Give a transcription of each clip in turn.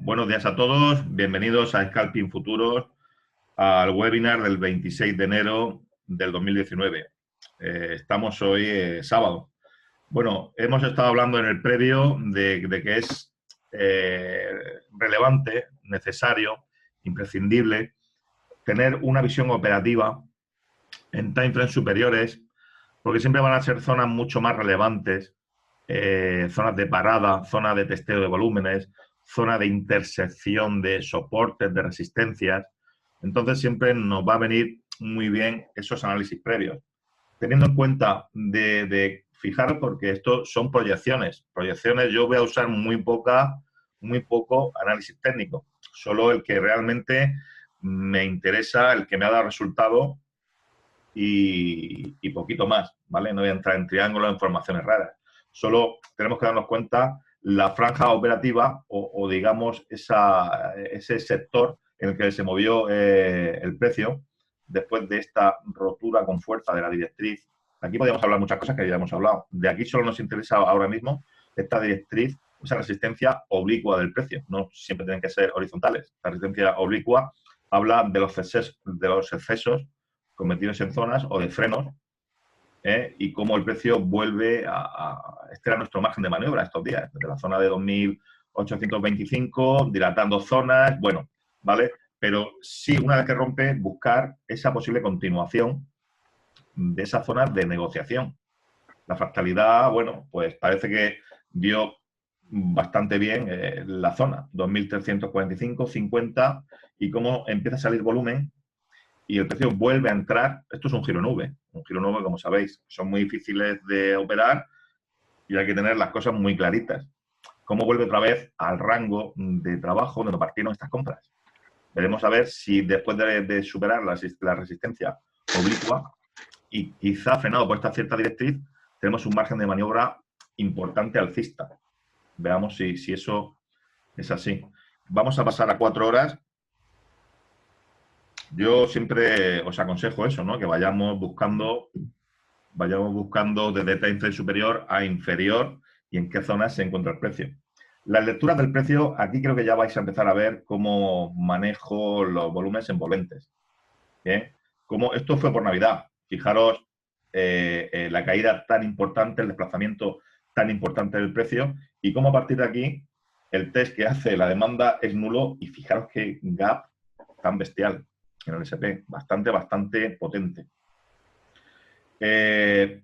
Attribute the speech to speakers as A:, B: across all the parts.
A: Buenos días a todos, bienvenidos a Scalping Futuros, al webinar del 26 de enero del 2019. Estamos hoy sábado. Bueno, hemos estado hablando en el previo de que es relevante, necesario, imprescindible tener una visión operativa en timeframes superiores, porque siempre van a ser zonas mucho más relevantes, zonas de parada, zonas de testeo de volúmenes, zona de intersección de soportes, de resistencias. Entonces siempre nos va a venir muy bien esos análisis previos. Teniendo en cuenta fijaros, porque esto son proyecciones. Proyecciones yo voy a usar muy poco análisis técnico. Solo el que realmente me interesa, el que me ha dado resultado y poquito más, ¿vale? No voy a entrar en triángulos, en formaciones raras. Solo tenemos que darnos cuenta la franja operativa o digamos, ese sector en el que se movió el precio después de esta rotura con fuerza de la directriz. Aquí podríamos hablar muchas cosas que ya hemos hablado. De aquí solo nos interesa ahora mismo esta directriz, esa resistencia oblicua del precio. No siempre tienen que ser horizontales. La resistencia oblicua habla de los excesos cometidos en zonas o de frenos, y cómo el precio vuelve este era nuestro margen de maniobra estos días, desde la zona de 2.825, dilatando zonas, bueno, ¿vale? Pero sí, una vez que rompe, buscar esa posible continuación de esa zona de negociación. La fractalidad, bueno, pues parece que dio bastante bien la zona, 2.345, 50, y cómo empieza a salir volumen y el precio vuelve a entrar. Esto es un giro nube. Un giro nube, como sabéis, son muy difíciles de operar y hay que tener las cosas muy claritas. ¿Cómo vuelve otra vez al rango de trabajo donde partieron estas compras? Veremos a ver si después de superar la resistencia oblicua y quizá frenado por esta cierta directriz, tenemos un margen de maniobra importante alcista. Veamos si eso es así. Vamos a pasar a 4 horas. Yo siempre os aconsejo eso, ¿no? Que vayamos buscando desde timeframe superior a inferior y en qué zonas se encuentra el precio. Las lecturas del precio, aquí creo que ya vais a empezar a ver cómo manejo los volúmenes envolventes. ¿Bien? Como esto fue por Navidad. Fijaros la caída tan importante, el desplazamiento tan importante del precio y cómo a partir de aquí el test que hace la demanda es nulo y fijaros qué gap tan bestial en el SP, bastante potente. ¿Qué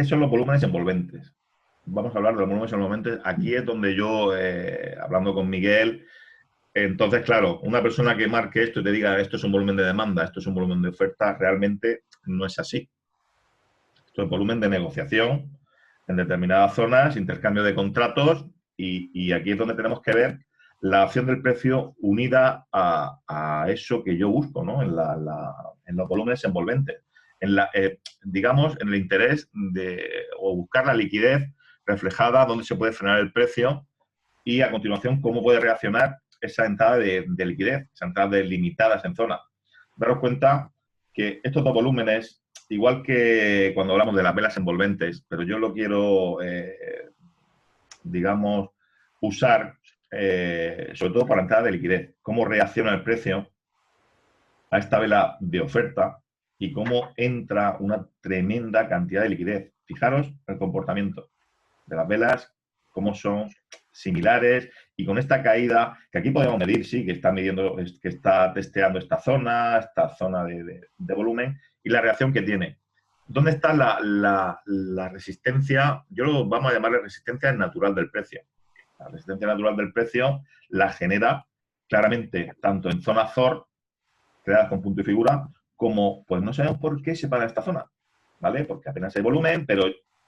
A: son los volúmenes envolventes? Vamos a hablar de los volúmenes envolventes. Aquí es donde yo, hablando con Miguel, entonces, claro, una persona que marque esto y te diga esto es un volumen de demanda, esto es un volumen de oferta, realmente no es así. Esto es volumen de negociación en determinadas zonas, intercambio de contratos y aquí es donde tenemos que ver la acción del precio unida a eso que yo busco, ¿no? En los volúmenes envolventes. Digamos, en el interés o buscar la liquidez reflejada, dónde se puede frenar el precio y a continuación cómo puede reaccionar esa entrada de liquidez, esa entrada de limitadas en zona. Daros cuenta que estos dos volúmenes, igual que cuando hablamos de las velas envolventes, pero yo lo quiero, digamos, usar sobre todo para entrada de liquidez. Cómo reacciona el precio a esta vela de oferta y cómo entra una tremenda cantidad de liquidez. Fijaros el comportamiento de las velas, cómo son similares y con esta caída, que aquí podemos medir, sí, que está midiendo, que está testeando esta zona de volumen y la reacción que tiene. ¿Dónde está la resistencia? Yo lo vamos a llamarle resistencia natural del precio. La resistencia natural del precio la genera claramente tanto en zona ZOR, creadas con punto y figura, como, pues no sabemos por qué se para esta zona, ¿vale? Porque apenas hay volumen, pero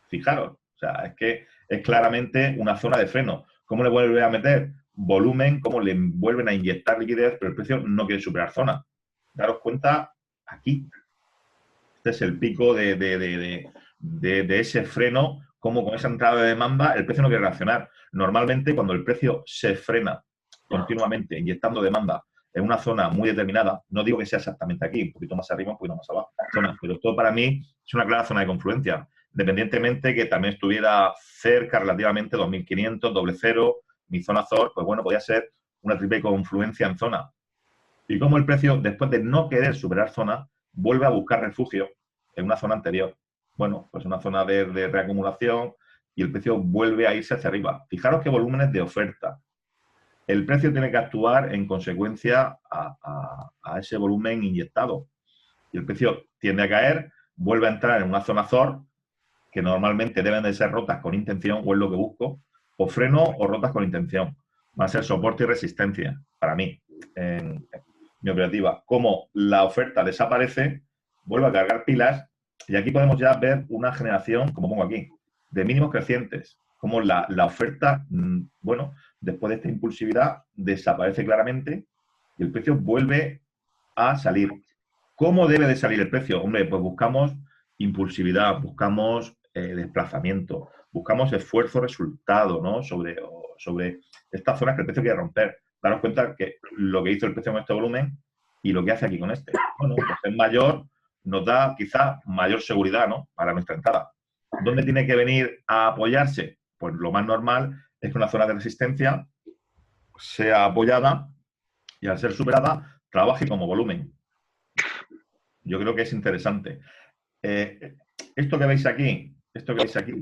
A: fijaros, o sea, es que es claramente una zona de freno. ¿Cómo le vuelve a meter volumen? ¿Cómo le vuelven a inyectar liquidez? Pero el precio no quiere superar zona. Daros cuenta aquí. Este es el pico de ese freno, como con esa entrada de demanda el precio no quiere reaccionar. Normalmente, cuando el precio se frena continuamente, inyectando demanda en una zona muy determinada, no digo que sea exactamente aquí, un poquito más arriba, un poquito más abajo, pero esto para mí es una clara zona de confluencia, independientemente que también estuviera cerca relativamente 2.500, doble cero, mi zona ZOR, pues bueno, podía ser una triple confluencia en zona. Y cómo el precio, después de no querer superar zona, vuelve a buscar refugio en una zona anterior. Bueno, pues una zona de reacumulación y el precio vuelve a irse hacia arriba. Fijaros qué volúmenes de oferta. El precio tiene que actuar en consecuencia a ese volumen inyectado. Y el precio tiende a caer, vuelve a entrar en una zona ZOR, que normalmente deben de ser rotas con intención, o es lo que busco, o freno o rotas con intención. Va a ser soporte y resistencia, para mí, en mi operativa. Como la oferta desaparece, vuelve a cargar pilas, y aquí podemos ya ver una generación, como pongo aquí, de mínimos crecientes. Como la oferta, bueno, después de esta impulsividad, desaparece claramente y el precio vuelve a salir. ¿Cómo debe de salir el precio? Hombre, pues buscamos impulsividad, buscamos desplazamiento, buscamos esfuerzo-resultado, ¿no? Sobre estas zonas que el precio quiere romper. Daros cuenta que lo que hizo el precio con este volumen y lo que hace aquí con este. Bueno, pues es mayor, nos da quizá mayor seguridad, ¿no? Para nuestra entrada. ¿Dónde tiene que venir a apoyarse? Pues lo más normal es que una zona de resistencia sea apoyada y al ser superada trabaje como volumen. Yo creo que es interesante. Esto que veis aquí,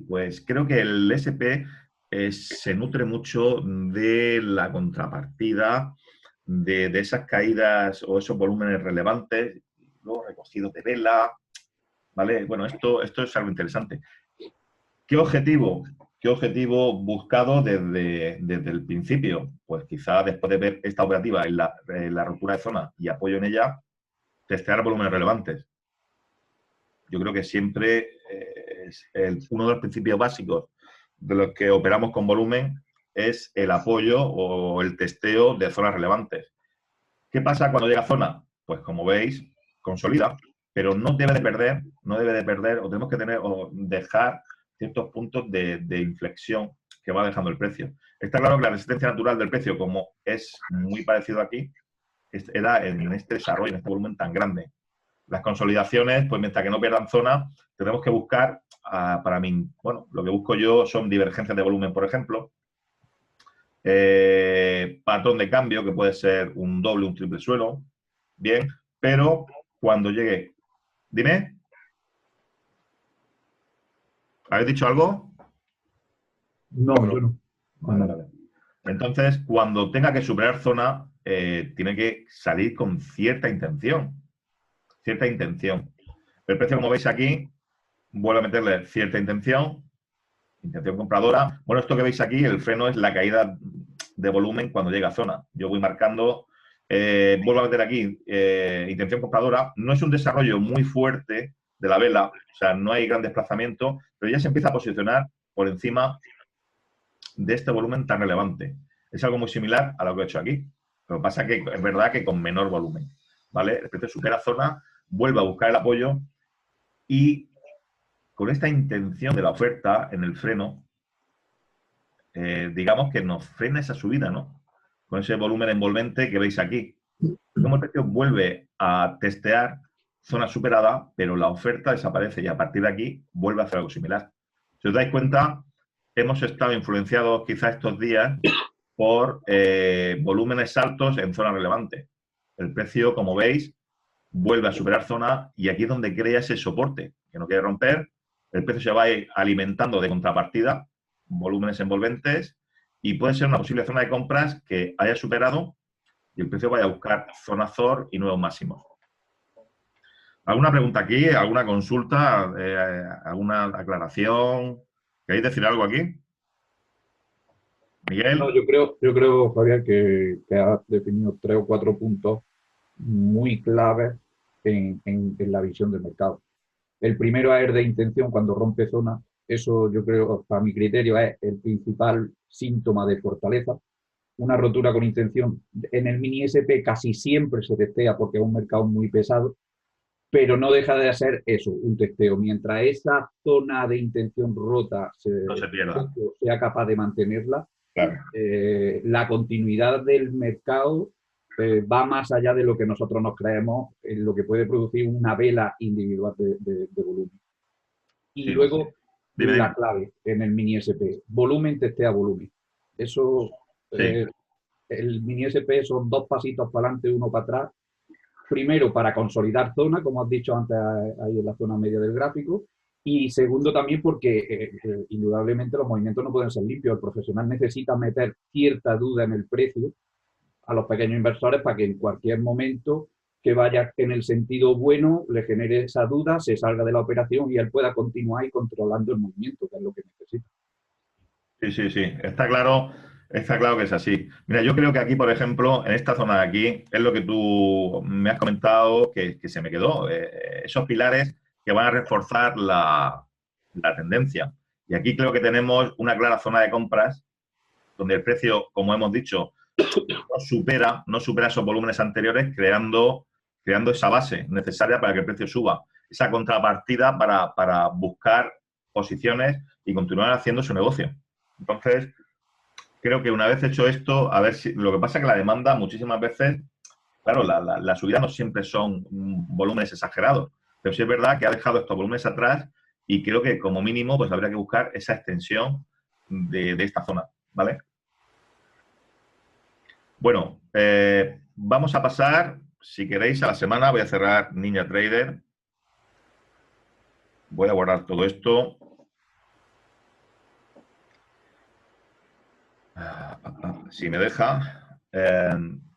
A: pues creo que el SP se nutre mucho de la contrapartida de esas caídas o esos volúmenes relevantes, luego recogidos de vela, ¿vale? Bueno, esto es algo interesante. ¿Qué objetivo? ¿Qué objetivo buscado desde el principio? Pues quizá después de ver esta operativa en la ruptura de zona y apoyo en ella, testear volúmenes relevantes. Yo creo que siempre uno de los principios básicos de los que operamos con volumen es el apoyo o el testeo de zonas relevantes. ¿Qué pasa cuando llega a zona? Pues como veis, consolida, pero no debe de perder, o tenemos que tener o dejar ciertos puntos de inflexión que va dejando el precio. Está claro que la resistencia natural del precio, como es muy parecido aquí, era en este desarrollo, en este volumen tan grande. Las consolidaciones, pues mientras que no pierdan zona, tenemos que buscar, para mí, bueno, lo que busco yo son divergencias de volumen, por ejemplo, patrón de cambio, que puede ser un doble, un triple suelo, bien, pero cuando llegue, dime, ¿habéis dicho algo?
B: No, yo no.
A: Vale, vale. Entonces, cuando tenga que superar zona, tiene que salir con cierta intención. Cierta intención. El precio, como veis aquí, vuelve a meterle cierta intención compradora. Bueno, esto que veis aquí, el freno es la caída de volumen cuando llega a zona. Yo voy marcando, vuelvo a meter aquí, intención compradora. No es un desarrollo muy fuerte de la vela, o sea, no hay gran desplazamiento, pero ya se empieza a posicionar por encima de este volumen tan relevante. Es algo muy similar a lo que he hecho aquí. Lo que pasa es que es verdad que con menor volumen, ¿vale? El precio supera zona, vuelve a buscar el apoyo y con esta intención de la oferta en el freno, digamos que nos frena esa subida, ¿no? Con ese volumen envolvente que veis aquí. Como el precio vuelve a testear zona superada, pero la oferta desaparece y a partir de aquí vuelve a hacer algo similar. Si os dais cuenta, hemos estado influenciados quizá estos días por volúmenes altos en zona relevante. El precio, como veis, vuelve a superar zona y aquí es donde crea ese soporte que no quiere romper. El precio se va a ir alimentando de contrapartida, volúmenes envolventes, y puede ser una posible zona de compras que haya superado y el precio vaya a buscar zona ZOR y nuevos máximos. ¿Alguna pregunta aquí? ¿Alguna consulta? ¿Alguna aclaración? ¿Queréis decir algo aquí?
B: No,
A: Miguel.
B: yo creo, Fabián, que has definido 3 o 4 puntos muy claves en la visión del mercado. El primero es el de intención cuando rompe zona. Eso yo creo, para mi criterio, es el principal síntoma de fortaleza. Una rotura con intención. En el mini SP casi siempre se testea porque es un mercado muy pesado, pero no deja de ser eso, un testeo. Mientras esa zona de intención rota
A: No se pierda.
B: sea capaz de mantenerla,
A: Claro.
B: la continuidad del mercado va más allá de lo que nosotros nos creemos en lo que puede producir una vela individual de volumen. Y
A: Sí, pues sí.
B: luego
A: Dime,
B: la
A: dime.
B: clave en el mini SP, volumen testea volumen. Eso
A: Sí.
B: el mini SP son 2 pasitos para adelante, 1 para atrás. Primero, para consolidar zona, como has dicho antes, ahí en la zona media del gráfico. Y segundo, también porque indudablemente los movimientos no pueden ser limpios. El profesional necesita meter cierta duda en el precio a los pequeños inversores para que en cualquier momento que vaya en el sentido bueno le genere esa duda, se salga de la operación y él pueda continuar y controlando el movimiento, que es lo que necesita.
A: Sí, sí, sí, está claro que es así. Mira, yo creo que aquí, por ejemplo, en esta zona de aquí, es lo que tú me has comentado que se me quedó. Esos pilares que van a reforzar la tendencia. Y aquí creo que tenemos una clara zona de compras donde el precio, como hemos dicho, no supera esos volúmenes anteriores, creando esa base necesaria para que el precio suba. Esa contrapartida para buscar posiciones y continuar haciendo su negocio. Entonces, creo que una vez hecho esto, a ver si. Lo que pasa es que la demanda muchísimas veces, claro, la subida no siempre son volúmenes exagerados, pero sí es verdad que ha dejado estos volúmenes atrás y creo que como mínimo pues habría que buscar esa extensión de esta zona, ¿vale? Bueno, vamos a pasar, si queréis, a la semana. Voy a cerrar NinjaTrader. Voy a guardar todo esto. Si me deja.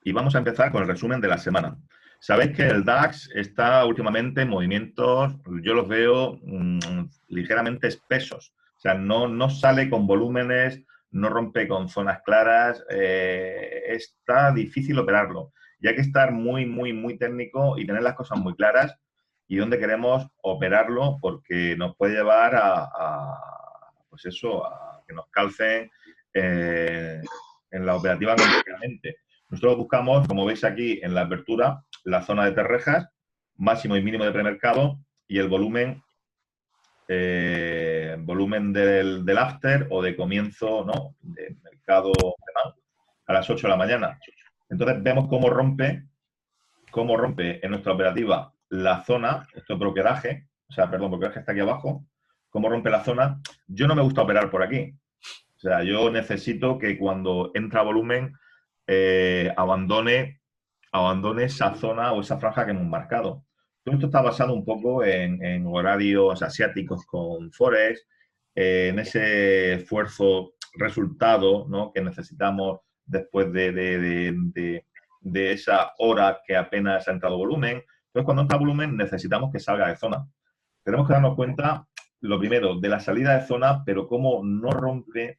A: Y vamos a empezar con el resumen de la semana. Sabéis que el DAX está últimamente en movimientos, yo los veo ligeramente espesos. O sea, no sale con volúmenes, no rompe con zonas claras. Está difícil operarlo. Y hay que estar muy, muy, muy técnico y tener las cosas muy claras y dónde queremos operarlo, porque nos puede llevar pues eso, a que nos calcen en la operativa completamente. Nosotros buscamos, como veis aquí en la apertura, la zona de terrejas, máximo y mínimo de premercado y el volumen del after o de comienzo, ¿no?, de mercado alemán a las 8 de la mañana. Entonces vemos cómo rompe en nuestra operativa la zona, esto es brokeraje, o sea, perdón, brokeraje está aquí abajo, cómo rompe la zona. Yo no me gusta operar por aquí. O sea, yo necesito que cuando entra volumen abandone esa zona o esa franja que hemos marcado. Todo esto está basado un poco en horarios asiáticos con Forex, en ese esfuerzo resultado, ¿no?, que necesitamos después de esa hora que apenas ha entrado volumen. Entonces, cuando entra volumen, necesitamos que salga de zona. Tenemos que darnos cuenta, lo primero, de la salida de zona, pero cómo no rompe.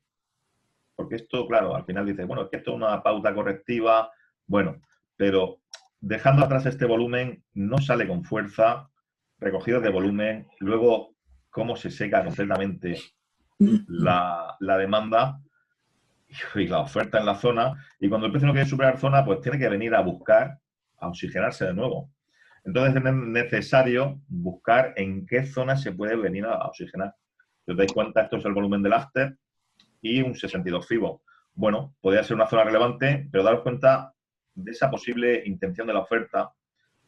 A: Porque esto, claro, al final dice, bueno, es que esto es una pauta correctiva, bueno, pero dejando atrás este volumen, no sale con fuerza, recogido de volumen, luego cómo se seca completamente la demanda y la oferta en la zona, y cuando el precio no quiere superar zona, pues tiene que venir a buscar, a oxigenarse de nuevo. Entonces es necesario buscar en qué zona se puede venir a oxigenar. Si os dais cuenta, esto es el volumen del after, y un 62 FIBO. Bueno, podría ser una zona relevante, pero daros cuenta de esa posible intención de la oferta,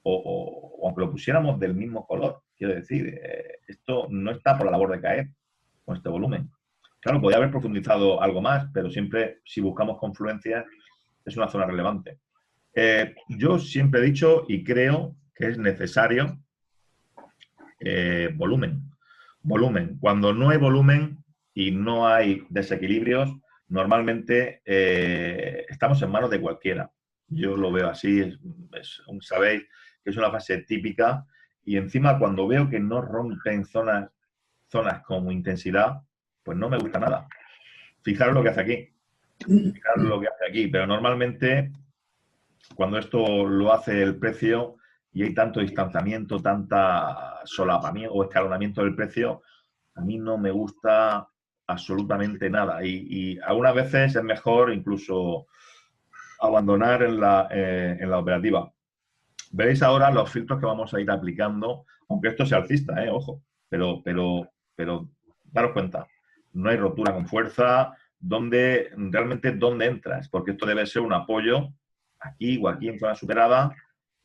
A: o aunque lo pusiéramos del mismo color. Quiero decir, esto no está por la labor de caer con este volumen. Claro, podría haber profundizado algo más, pero siempre, si buscamos confluencias, es una zona relevante. Yo siempre he dicho y creo que es necesario volumen. Volumen. Cuando no hay volumen y no hay desequilibrios, normalmente estamos en manos de cualquiera. Yo lo veo así, sabéis que es una fase típica, y encima cuando veo que no rompen zonas con intensidad, pues no me gusta nada. Fijaros lo que hace aquí, pero normalmente cuando esto lo hace el precio y hay tanto distanciamiento, tanta solapamiento o escalonamiento del precio, a mí no me gusta absolutamente nada. Y algunas veces es mejor incluso abandonar en la operativa. Veréis ahora los filtros que vamos a ir aplicando, aunque esto sea alcista, ojo, pero daros cuenta, no hay rotura con fuerza. Realmente dónde entras, porque esto debe ser un apoyo aquí o aquí en zona superada,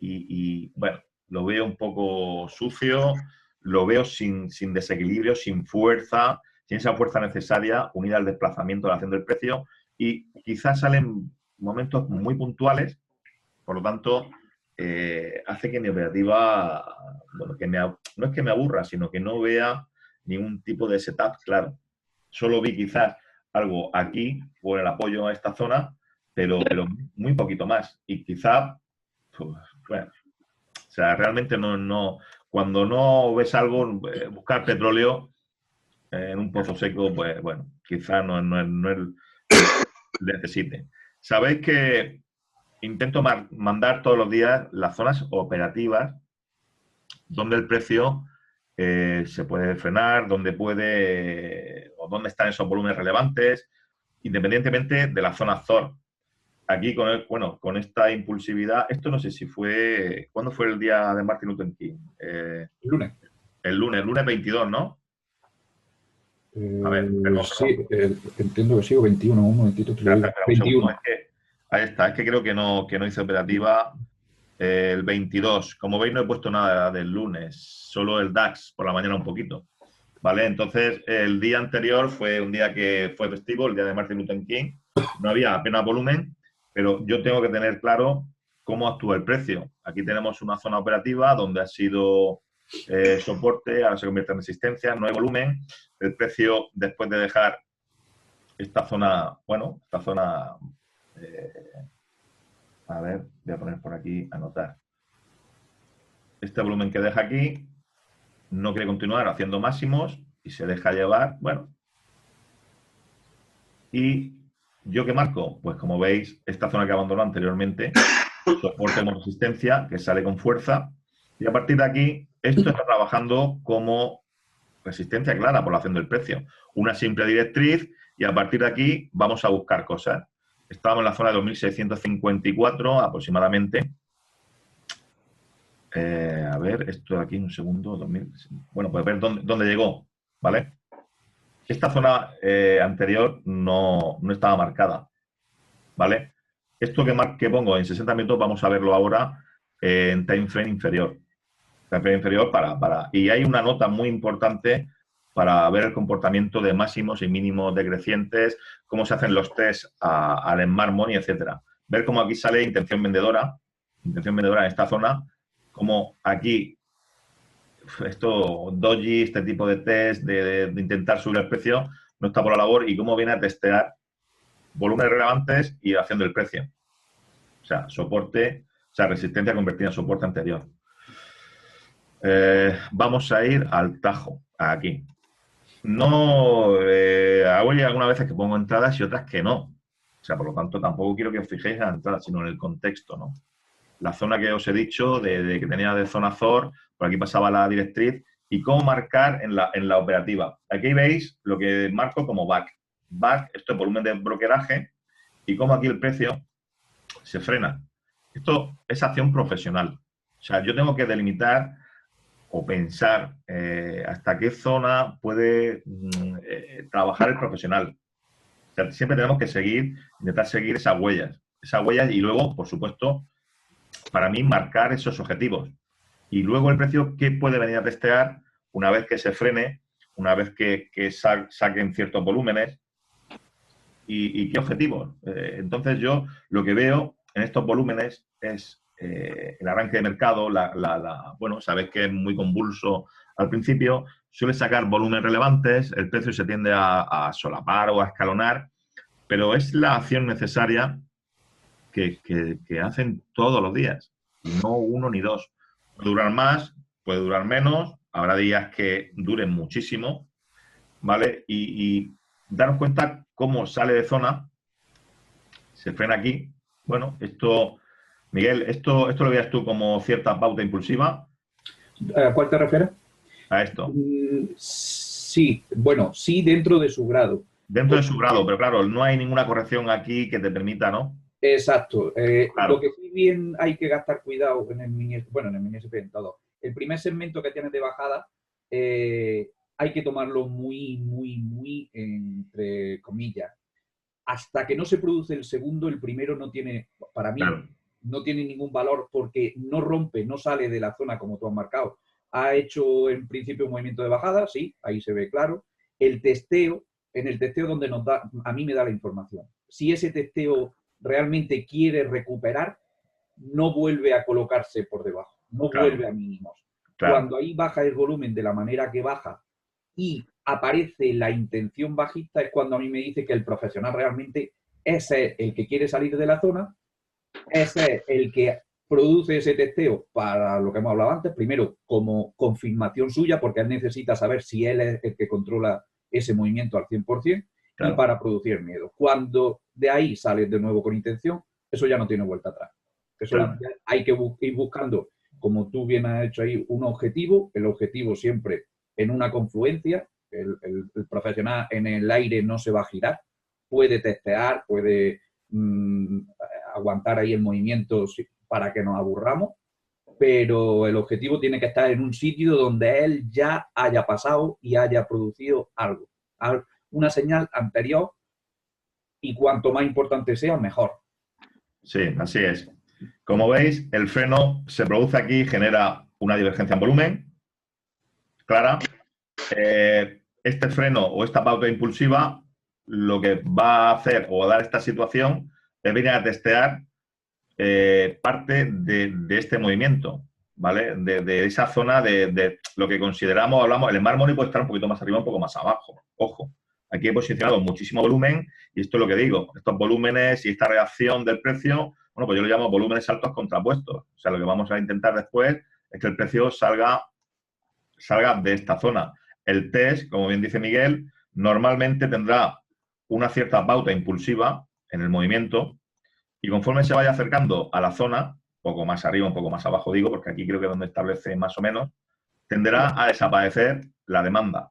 A: y bueno, lo veo un poco sucio, lo veo sin desequilibrio, sin fuerza, sin esa fuerza necesaria unida al desplazamiento de la acción del precio, y quizás salen momentos muy puntuales, por lo tanto, hace que mi operativa, bueno, no es que me aburra, sino que no vea ningún tipo de setup claro. Solo vi quizás algo aquí por el apoyo a esta zona, pero muy poquito más. Y quizá, pues, bueno, o sea, realmente cuando no ves algo, buscar petróleo en un pozo seco, pues bueno, quizá no es lo que necesite. Sabéis que intento mandar todos los días las zonas operativas donde el precio se puede frenar, donde puede o dónde están esos volúmenes relevantes, independientemente de la zona ZOR. Aquí con esta impulsividad, esto no sé si fue, ¿cuándo fue el día de Martin Luther King?
B: Lunes.
A: El lunes 22, ¿no? A ver, perdón.
B: Sí, entiendo que sí, o 21, un momentito te lo digo.
A: Espera un segundo,
B: 21.
A: ahí está, es que creo que no hice operativa el 22. Como veis, no he puesto nada del lunes, solo el DAX por la mañana un poquito. ¿Vale? Entonces, el día anterior fue un día que fue festivo, el día de Martin Luther King. No había apenas volumen, pero yo tengo que tener claro cómo actúa el precio. Aquí tenemos una zona operativa donde ha sido soporte, ahora se convierte en resistencia, no hay volumen. El precio, después de dejar esta zona, bueno, esta zona, a ver, voy a poner por aquí, anotar. Este volumen que deja aquí no quiere continuar haciendo máximos y se deja llevar, bueno. ¿Y yo qué marco? Pues como veis, esta zona que abandonó anteriormente, soporte como resistencia, que sale con fuerza, y a partir de aquí, esto está trabajando como resistencia clara por la acción del precio. Una simple directriz y a partir de aquí vamos a buscar cosas. Estábamos en la zona de 2.654 aproximadamente. A ver, esto de aquí un segundo. 2000, bueno, pues ver dónde llegó, ¿vale? Esta zona anterior no estaba marcada, ¿vale? Esto que pongo en 60 minutos vamos a verlo ahora en time frame inferior. Time frame inferior y hay una nota muy importante para ver el comportamiento de máximos y mínimos decrecientes, cómo se hacen los tests al Smart Money, etcétera. Ver cómo aquí sale intención vendedora en esta zona, como aquí esto, doji, este tipo de test de intentar subir el precio, no está por la labor y cómo viene a testear volúmenes relevantes y haciendo el precio. O sea, soporte, o sea, resistencia convertida en soporte anterior. Vamos a ir al tajo, aquí. No, hago ya algunas veces que pongo entradas y otras que no. O sea, por lo tanto, tampoco quiero que os fijéis en la entrada, sino en el contexto, ¿no? La zona que os he dicho, de que tenía de zona ZOR, por aquí pasaba la directriz, y cómo marcar en la operativa. Aquí veis lo que marco como back. Back, esto es volumen de brokeraje, y cómo aquí el precio se frena. Esto es acción profesional. O sea, yo tengo que delimitar o pensar hasta qué zona puede trabajar el profesional. O sea, siempre tenemos que intentar seguir esas huellas y luego, por supuesto, para mí, marcar esos objetivos. Y luego el precio, ¿qué puede venir a testear una vez que se frene, una vez que saquen ciertos volúmenes y qué objetivos? Entonces yo lo que veo en estos volúmenes es el arranque de mercado, bueno, sabes que es muy convulso al principio, suele sacar volúmenes relevantes, el precio se tiende a solapar o a escalonar, pero es la acción necesaria que hacen todos los días, no uno ni dos. Puede durar más, puede durar menos, habrá días que duren muchísimo, ¿vale? Y daros cuenta cómo sale de zona, se frena aquí. Bueno, esto, Miguel, esto lo veas tú como cierta pauta impulsiva.
B: ¿A cuál te refieres?
A: A esto.
B: Sí, bueno, sí dentro de su grado.
A: Dentro de su grado, pero claro, no hay ninguna corrección aquí que te permita, ¿no?
B: Exacto.
A: Claro.
B: Lo que sí bien hay que gastar cuidado en el mini, bueno, en el mini SP, en todo. El primer segmento que tienes de bajada hay que tomarlo muy entre comillas. Hasta que no se produce el segundo, el primero no tiene, para mí,
A: Claro.
B: no tiene ningún valor porque no rompe, no sale de la zona como tú has marcado. Ha hecho en principio un movimiento de bajada, sí, ahí se ve claro. El testeo, en el testeo donde nos da, a mí me da la información. Si ese testeo realmente quiere recuperar, no vuelve a colocarse por debajo, no
A: Claro,
B: vuelve a mínimos.
A: claro,
B: Cuando ahí baja el volumen de la manera que baja y aparece la intención bajista, es cuando a mí me dice que el profesional realmente ese es el que quiere salir de la zona, ese es el que produce ese testeo para lo que hemos hablado antes, primero como confirmación suya, porque él necesita saber si él es el que controla ese movimiento al 100%, y
A: claro,
B: para producir miedo. Cuando de ahí sales de nuevo con intención, eso ya no tiene vuelta atrás. Eso
A: claro.
B: ya hay que ir buscando, como tú bien has hecho ahí, un objetivo, el objetivo siempre en una confluencia, el profesional en el aire no se va a girar, puede testear, puede aguantar ahí el movimiento para que nos aburramos, pero el objetivo tiene que estar en un sitio donde él ya haya pasado y haya producido algo, una señal anterior, y cuanto más importante sea, mejor.
A: Sí, así es. Como veis, el freno se produce aquí, genera una divergencia en volumen clara. Este freno o esta pauta impulsiva lo que va a hacer o a dar esta situación es venir a testear parte de este movimiento, ¿vale? De esa zona de lo que consideramos, hablamos, el Smart Money puede estar un poquito más arriba, un poco más abajo. Ojo, aquí he posicionado muchísimo volumen y esto es lo que digo, estos volúmenes y esta reacción del precio, bueno, pues yo lo llamo volúmenes altos contrapuestos. O sea, lo que vamos a intentar después es que el precio salga de esta zona. El test, como bien dice Miguel, normalmente tendrá una cierta pauta impulsiva en el movimiento y conforme se vaya acercando a la zona, un poco más arriba, un poco más abajo digo, porque aquí creo que es donde establece más o menos, tenderá a desaparecer la demanda.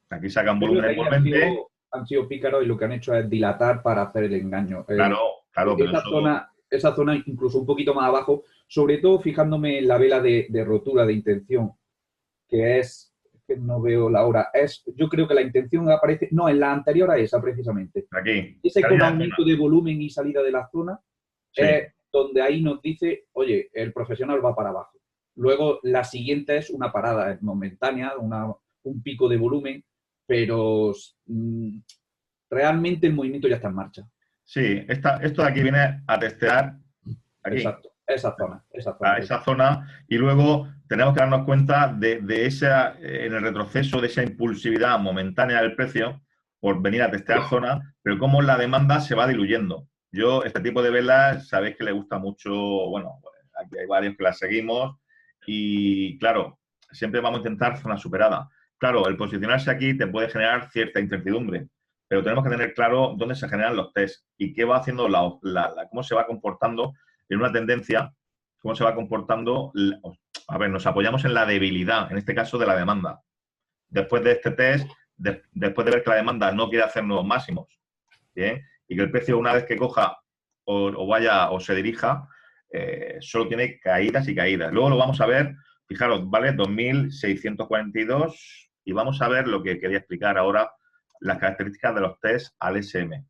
A: Aquí sacan
B: Yo creo
A: volumen
B: que ahí
A: envolvente,
B: han sido pícaros y lo que han hecho es dilatar para hacer el engaño.
A: claro, claro, pero eso...
B: Esa zona incluso un poquito más abajo, sobre todo fijándome en la vela de rotura de intención, que no veo la hora, yo creo que la intención aparece, no, en la anterior a esa precisamente.
A: Aquí,
B: Ese con
A: salida de zona.
B: aumento de volumen y salida de la zona
A: Sí,
B: es donde ahí nos dice, oye, el profesional va para abajo. Luego la siguiente es una parada momentánea, un pico de volumen, pero realmente el movimiento ya está en marcha.
A: sí, esto de aquí viene a testear aquí,
B: Exacto, esa zona,
A: a esa zona, y luego tenemos que darnos cuenta de esa, en el retroceso, de esa impulsividad momentánea del precio por venir a testear zona, pero cómo la demanda se va diluyendo. Yo, este tipo de velas, sabéis que le gusta mucho, bueno, aquí hay varios que las seguimos, y claro, siempre vamos a intentar zona superada. Claro, el posicionarse aquí te puede generar cierta incertidumbre, pero tenemos que tener claro dónde se generan los tests y qué va haciendo cómo se va comportando en una tendencia, cómo se va comportando. A ver, nos apoyamos en la debilidad, en este caso de la demanda. Después de este test, después de ver que la demanda no quiere hacer nuevos máximos, ¿bien? Y que el precio, una vez que coja o vaya o se dirija, solo tiene caídas y caídas. Luego lo vamos a ver, fijaros, ¿vale? 2.642 y vamos a ver lo que quería explicar ahora, las características de los test al SM.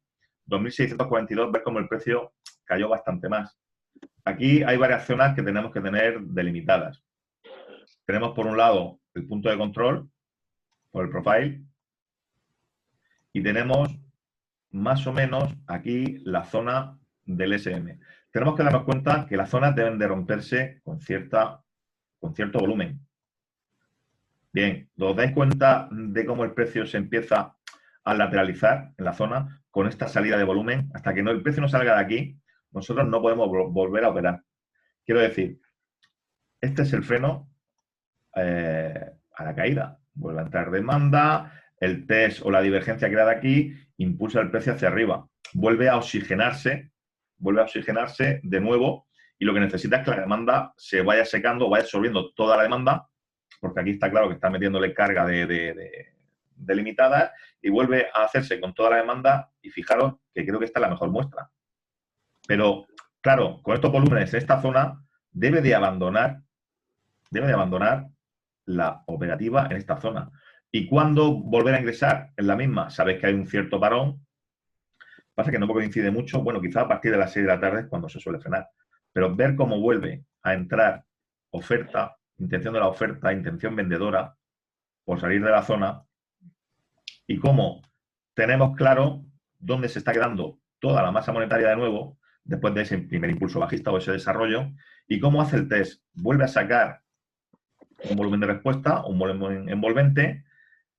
A: 2.642, ver cómo el precio cayó bastante más. Aquí hay varias zonas que tenemos que tener delimitadas. Tenemos por un lado el punto de control, por el profile, y tenemos más o menos aquí la zona del SM. Tenemos que darnos cuenta que las zonas deben de romperse con cierto volumen. Bien, ¿os dais cuenta de cómo el precio se empieza a lateralizar en la zona con esta salida de volumen? Hasta que el precio no salga de aquí, nosotros no podemos volver a operar. Quiero decir, este es el freno a la caída. Vuelve a entrar demanda, el test o la divergencia creada aquí impulsa el precio hacia arriba. Vuelve a oxigenarse de nuevo y lo que necesita es que la demanda se vaya secando, vaya absorbiendo toda la demanda, porque aquí está claro que está metiéndole carga de limitadas y vuelve a hacerse con toda la demanda y fijaros que creo que esta es la mejor muestra. Pero, claro, con estos volúmenes en esta zona debe de abandonar la operativa en esta zona. ¿Y cuándo volver a ingresar en la misma? Sabéis que hay un cierto parón. Pasa que no coincide mucho. Bueno, quizá a partir de las 6 de la tarde es cuando se suele frenar. Pero ver cómo vuelve a entrar oferta, intención de la oferta, intención vendedora, por salir de la zona, y cómo tenemos claro dónde se está quedando toda la masa monetaria de nuevo, después de ese primer impulso bajista o ese desarrollo. ¿Y cómo hace el test? Vuelve a sacar un volumen de respuesta, un volumen envolvente,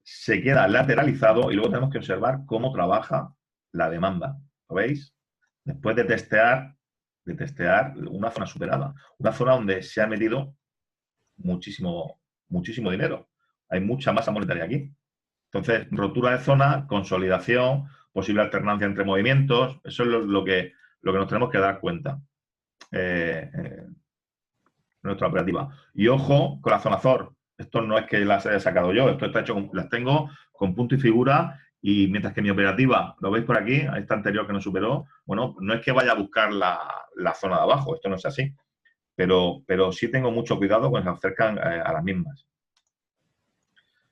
A: se queda lateralizado y luego tenemos que observar cómo trabaja la demanda. ¿Lo veis? Después de testear una zona superada, una zona donde se ha metido muchísimo dinero. Hay mucha masa monetaria aquí. Entonces, rotura de zona, consolidación, posible alternancia entre movimientos, eso es lo que nos tenemos que dar cuenta en nuestra operativa. Y ojo con la zona ZOR. Esto no es que las haya sacado yo, esto está hecho las tengo con punto y figura, y mientras que mi operativa, lo veis por aquí, a esta anterior que nos superó, bueno, no es que vaya a buscar la zona de abajo, esto no es así, pero sí tengo mucho cuidado cuando se acercan a las mismas.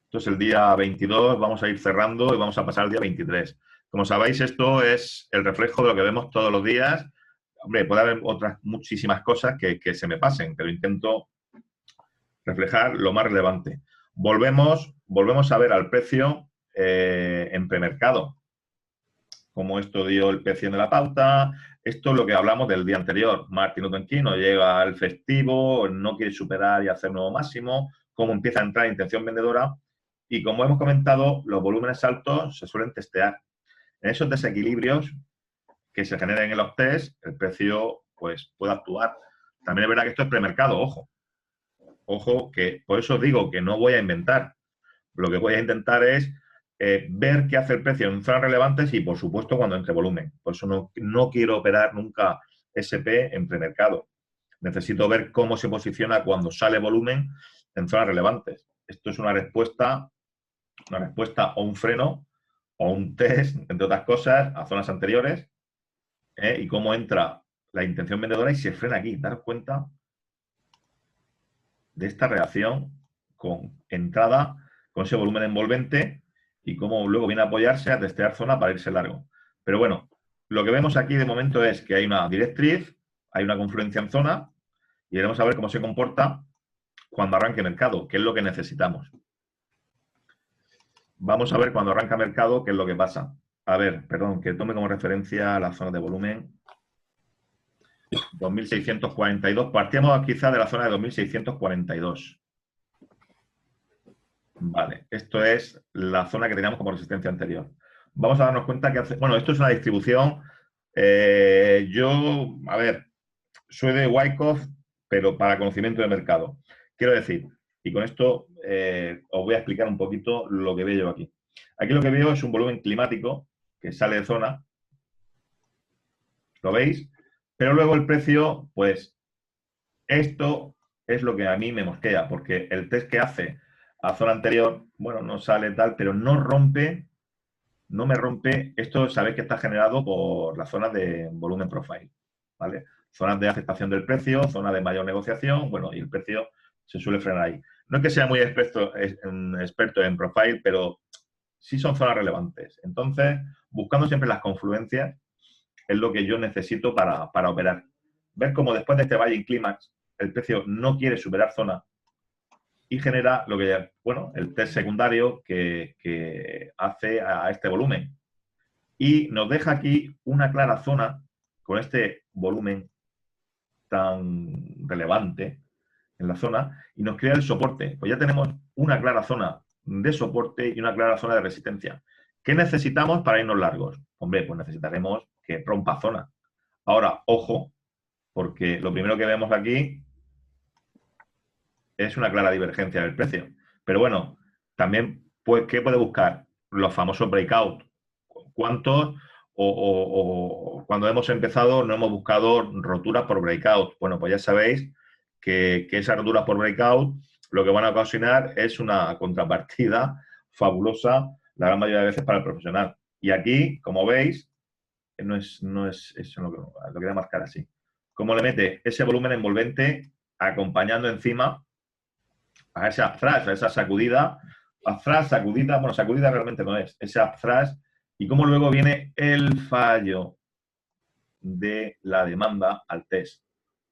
A: Entonces el día 22 vamos a ir cerrando y vamos a pasar al día 23. Como sabéis, esto es el reflejo de lo que vemos todos los días. Hombre, puede haber otras muchísimas cosas que se me pasen, pero intento reflejar lo más relevante. Volvemos a ver al precio en premercado. Como esto dio el precio de la pauta. Esto es lo que hablamos del día anterior. Martin Luther King no llega al festivo, no quiere superar y hacer nuevo máximo. Cómo empieza a entrar intención vendedora. Y como hemos comentado, los volúmenes altos se suelen testear. En esos desequilibrios que se generen en los tests, el precio pues puede actuar. También es verdad que esto es premercado, ojo. Ojo, que por eso digo que no voy a inventar. Lo que voy a intentar es ver qué hace el precio en zonas relevantes y, por supuesto, cuando entre volumen. Por eso no quiero operar nunca SP en premercado. Necesito ver cómo se posiciona cuando sale volumen en zonas relevantes. Esto es una respuesta o un freno o un test, entre otras cosas, a zonas anteriores, y cómo entra la intención vendedora y se frena aquí. Daros cuenta de esta reacción con entrada, con ese volumen envolvente y cómo luego viene a apoyarse a testear zona para irse largo. Pero bueno, lo que vemos aquí de momento es que hay una directriz, hay una confluencia en zona y veremos a ver cómo se comporta cuando arranque mercado, qué es lo que necesitamos. Vamos a ver cuando arranca mercado qué es lo que pasa. A ver, perdón, que tome como referencia la zona de volumen. 2.642. Partíamos quizá de la zona de 2.642. Vale, esto es la zona que teníamos como resistencia anterior. Vamos a darnos cuenta que hace... Bueno, esto es una distribución. Yo, a ver, soy de Wyckoff, pero para conocimiento de mercado. Quiero decir, y con esto os voy a explicar un poquito lo que veo yo aquí. Aquí lo que veo es un volumen climático que sale de zona. ¿Lo veis? Pero luego el precio, pues, esto es lo que a mí me mosquea, porque el test que hace a zona anterior, bueno, no sale tal, pero no me rompe. Esto sabéis que está generado por las zonas de volumen profile, ¿vale? Zonas de aceptación del precio, zona de mayor negociación, bueno, y el precio se suele frenar ahí. No es que sea muy experto en profile, pero sí son zonas relevantes. Entonces, buscando siempre las confluencias, es lo que yo necesito para operar. Ver cómo después de este buy-in clímax, el precio no quiere superar zona y genera lo que, bueno, el test secundario que hace a este volumen. Y nos deja aquí una clara zona con este volumen tan relevante en la zona y nos crea el soporte. Pues ya tenemos una clara zona de soporte y una clara zona de resistencia. ¿Qué necesitamos para irnos largos? Hombre, pues necesitaremos que rompa zona. Ahora, ojo, porque lo primero que vemos aquí es una clara divergencia del precio. Pero bueno, también, pues, ¿qué puede buscar? Los famosos breakout. ¿Cuántos? O cuando hemos empezado no hemos buscado roturas por breakout. Bueno, pues ya sabéis que esas roturas por breakout lo que van a ocasionar es una contrapartida fabulosa la gran mayoría de veces para el profesional. Y aquí, como veis, no es eso lo que voy a marcar así. Cómo le mete ese volumen envolvente acompañando encima a ese upthrust, a esa sacudida. Upthrust, sacudida, bueno, sacudida realmente no es, ese upthrust, y cómo luego viene el fallo de la demanda al test.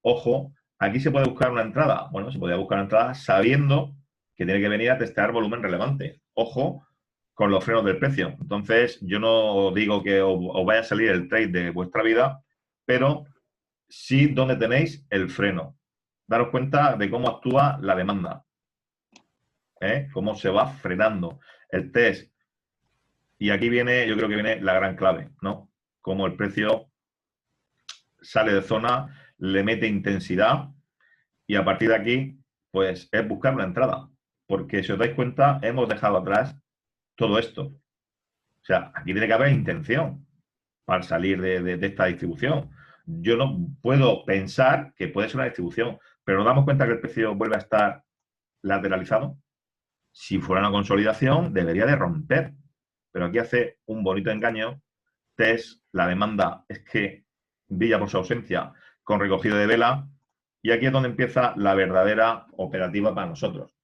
A: Ojo, aquí se puede buscar una entrada. Bueno, se podría buscar una entrada sabiendo que tiene que venir a testear volumen relevante. Ojo con los frenos del precio. Entonces, yo no digo que os vaya a salir el trade de vuestra vida, pero sí donde tenéis el freno. Daros cuenta de cómo actúa la demanda, ¿eh? Cómo se va frenando el test. Y aquí viene, yo creo que viene la gran clave, ¿no? Cómo el precio sale de zona, le mete intensidad y a partir de aquí, pues es buscar una entrada. Porque si os dais cuenta, hemos dejado atrás todo esto. O sea, aquí tiene que haber intención para salir de esta distribución. Yo no puedo pensar que puede ser una distribución, pero nos damos cuenta que el precio vuelve a estar lateralizado. Si fuera una consolidación, debería de romper. Pero aquí hace un bonito engaño. Test, la demanda es que brilla por su ausencia con recogido de vela. Y aquí es donde empieza la verdadera operativa para nosotros.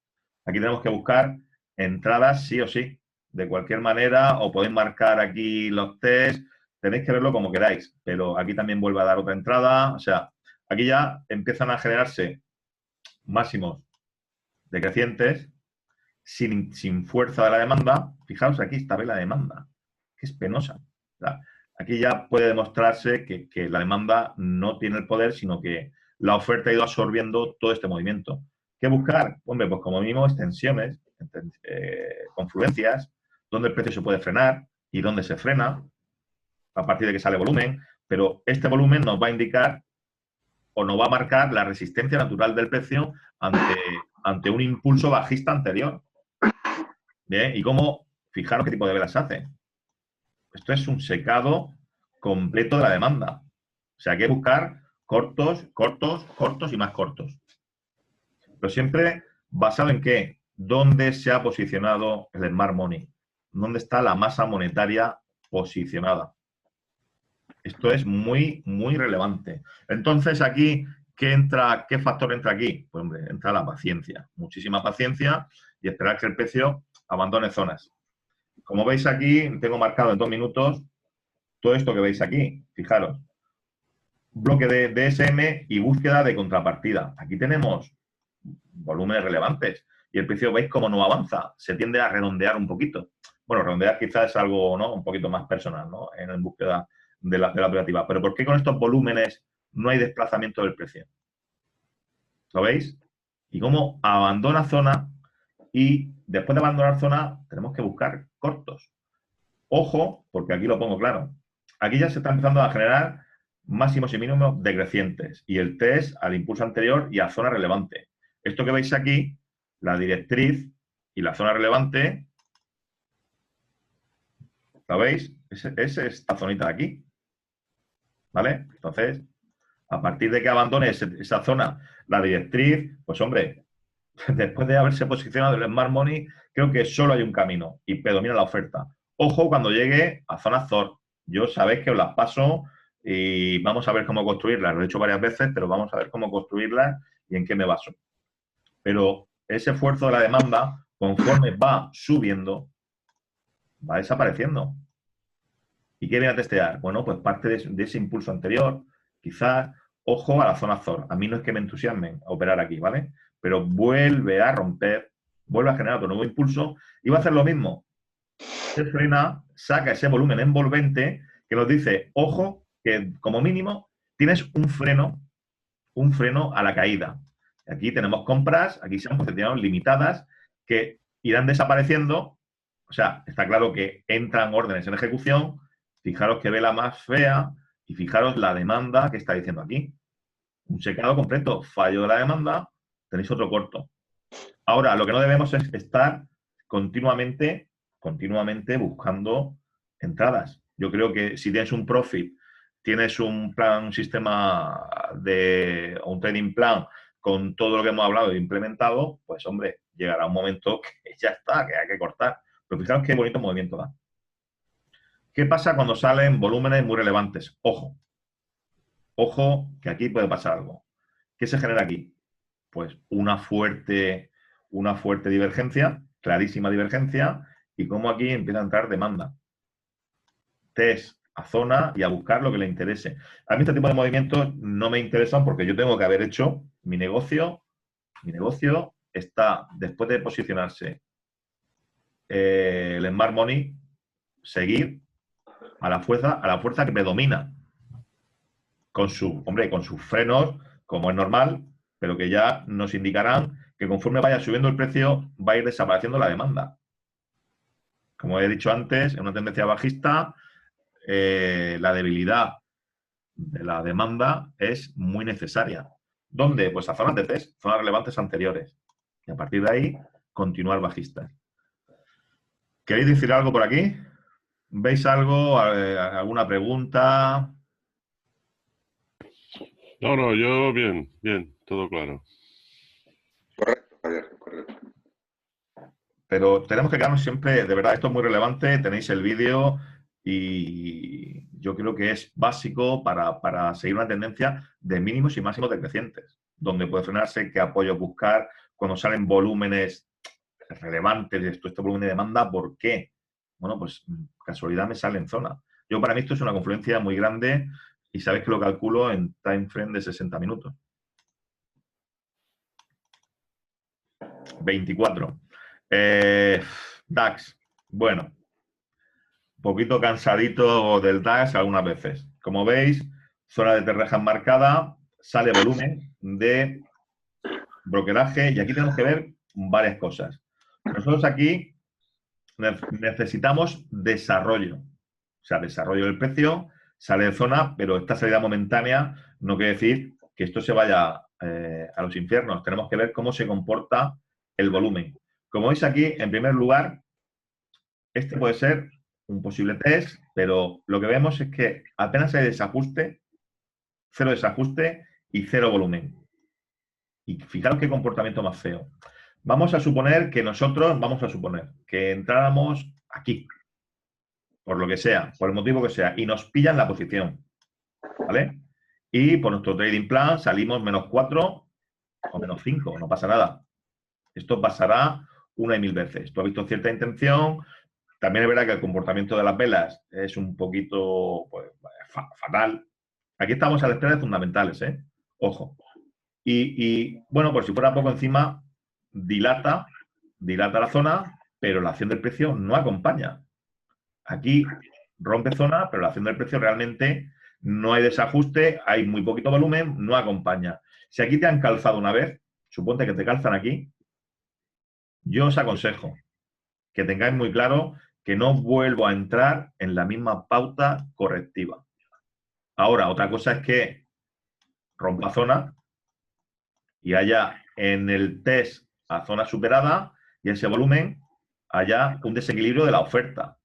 A: Aquí tenemos que buscar entradas sí o sí, de cualquier manera, o podéis marcar aquí los test, tenéis que verlo como queráis, pero aquí también vuelve a dar otra entrada, o sea, aquí ya empiezan a generarse máximos decrecientes sin fuerza de la demanda. Fijaos aquí esta vela de demanda, que es penosa. O sea, aquí ya puede demostrarse que la demanda no tiene el poder, sino que la oferta ha ido absorbiendo todo este movimiento. ¿Qué buscar? Hombre, pues como mínimo extensiones, confluencias, donde el precio se puede frenar y dónde se frena, a partir de que sale volumen, pero este volumen nos va a indicar o nos va a marcar la resistencia natural del precio ante un impulso bajista anterior. Bien, y cómo, fijaros qué tipo de velas hace. Esto es un secado completo de la demanda. O sea, hay que buscar cortos, cortos, cortos y más cortos. Pero siempre basado en qué, dónde se ha posicionado el smart money, dónde está la masa monetaria posicionada. Esto es muy, muy relevante. Entonces, aquí, ¿qué factor entra aquí? Pues, hombre, entra la paciencia. Muchísima paciencia y esperar que el precio abandone zonas. Como veis aquí, tengo marcado en 2 minutos todo esto que veis aquí. Fijaros. Bloque de DSM y búsqueda de contrapartida. Aquí tenemos volúmenes relevantes y el precio, veis cómo no avanza. Se tiende a redondear un poquito. Bueno, redondear quizás es algo, ¿no?, un poquito más personal, ¿no?, en búsqueda de la operativa. Pero ¿por qué con estos volúmenes no hay desplazamiento del precio? ¿Lo veis? Y cómo abandona zona y después de abandonar zona tenemos que buscar cortos. Ojo, porque aquí lo pongo claro. Aquí ya se está empezando a generar máximos y mínimos decrecientes y el test al impulso anterior y a zona relevante. Esto que veis aquí, la directriz y la zona relevante, ¿lo veis? Es esta zonita de aquí. ¿Vale? Entonces, a partir de que abandone esa zona, la directriz, pues hombre, después de haberse posicionado el Smart Money, creo que solo hay un camino y predomina la oferta. Ojo cuando llegue a zona ZOR. Yo sabéis que os las paso y vamos a ver cómo construirlas. Lo he hecho varias veces, pero vamos a ver cómo construirlas y en qué me baso. Pero ese esfuerzo de la demanda, conforme va subiendo, va desapareciendo. ¿Y qué viene a testear? Bueno, pues parte de ese impulso anterior, quizás, ojo a la zona ZOR. A mí no es que me entusiasmen operar aquí, ¿vale? Pero vuelve a romper, vuelve a generar otro nuevo impulso y va a hacer lo mismo. Se frena, saca ese volumen envolvente que nos dice, ojo, que como mínimo tienes un freno a la caída. Aquí tenemos compras, aquí se han posicionado limitadas que irán desapareciendo. O sea, está claro que entran órdenes en ejecución. Fijaros qué vela más fea y fijaros la demanda que está diciendo aquí. Un secado completo, fallo de la demanda, tenéis otro corto. Ahora, lo que no debemos es estar continuamente buscando entradas. Yo creo que si tienes un profit, tienes un plan, un sistema o un trading plan con todo lo que hemos hablado e implementado, pues hombre, llegará un momento que ya está, que hay que cortar. Pero fijaros qué bonito movimiento da. ¿Qué pasa cuando salen volúmenes muy relevantes? Ojo, ojo, que aquí puede pasar algo. ¿Qué se genera aquí? Pues una fuerte divergencia, clarísima divergencia, y cómo aquí empieza a entrar demanda. Test a zona y a buscar lo que le interese. A mí este tipo de movimientos no me interesan porque yo tengo que haber hecho mi negocio. Mi negocio está, después de posicionarse el Smart Money seguir a la fuerza que predomina. Con con sus frenos, como es normal, pero que ya nos indicarán que conforme vaya subiendo el precio, va a ir desapareciendo la demanda. Como he dicho antes, en una tendencia bajista, la debilidad de la demanda es muy necesaria. ¿Dónde? Pues a zonas de test, zonas relevantes anteriores. Y a partir de ahí, continuar bajistas. ¿Queréis decir algo por aquí? ¿Veis algo? ¿Alguna pregunta?
C: No, yo bien, todo claro.
D: Correcto, Javier, correcto.
A: Pero tenemos que quedarnos siempre, de verdad, esto es muy relevante, tenéis el vídeo y yo creo que es básico para seguir una tendencia de mínimos y máximos decrecientes, donde puede frenarse, qué apoyo buscar, cuando salen volúmenes relevantes de este volumen de demanda, ¿por qué? Bueno, pues casualidad me sale en zona. Yo para mí esto es una confluencia muy grande y sabéis que lo calculo en time frame de 60 minutos. 24. DAX. Bueno, un poquito cansadito del DAX algunas veces. Como veis, zona de Terrejas marcada, sale volumen de brokeraje y aquí tenemos que ver varias cosas. Nosotros aquí necesitamos desarrollo. O sea, desarrollo del precio, sale de zona, pero esta salida momentánea no quiere decir que esto se vaya a los infiernos. Tenemos que ver cómo se comporta el volumen. Como veis aquí, en primer lugar, este puede ser un posible test, pero lo que vemos es que apenas hay desajuste, cero desajuste y cero volumen. Y fijaros qué comportamiento más feo. Vamos a suponer que entráramos aquí, por lo que sea, por el motivo que sea, y nos pillan la posición, ¿vale? Y por nuestro trading plan salimos -4 o -5, no pasa nada. Esto pasará una y mil veces. Tú has visto cierta intención. También es verdad que el comportamiento de las velas es un poquito pues, fatal. Aquí estamos a la espera de fundamentales, ¿eh? Ojo. Y bueno, por si fuera poco encima, dilata la zona, pero la acción del precio no acompaña. Aquí rompe zona, pero la acción del precio realmente no hay desajuste, hay muy poquito volumen, no acompaña. Si aquí te han calzado una vez, suponte que te calzan aquí, yo os aconsejo que tengáis muy claro que no vuelvo a entrar en la misma pauta correctiva. Ahora, otra cosa es que rompa zona y haya en el test a zona superada y ese volumen haya un desequilibrio de la oferta.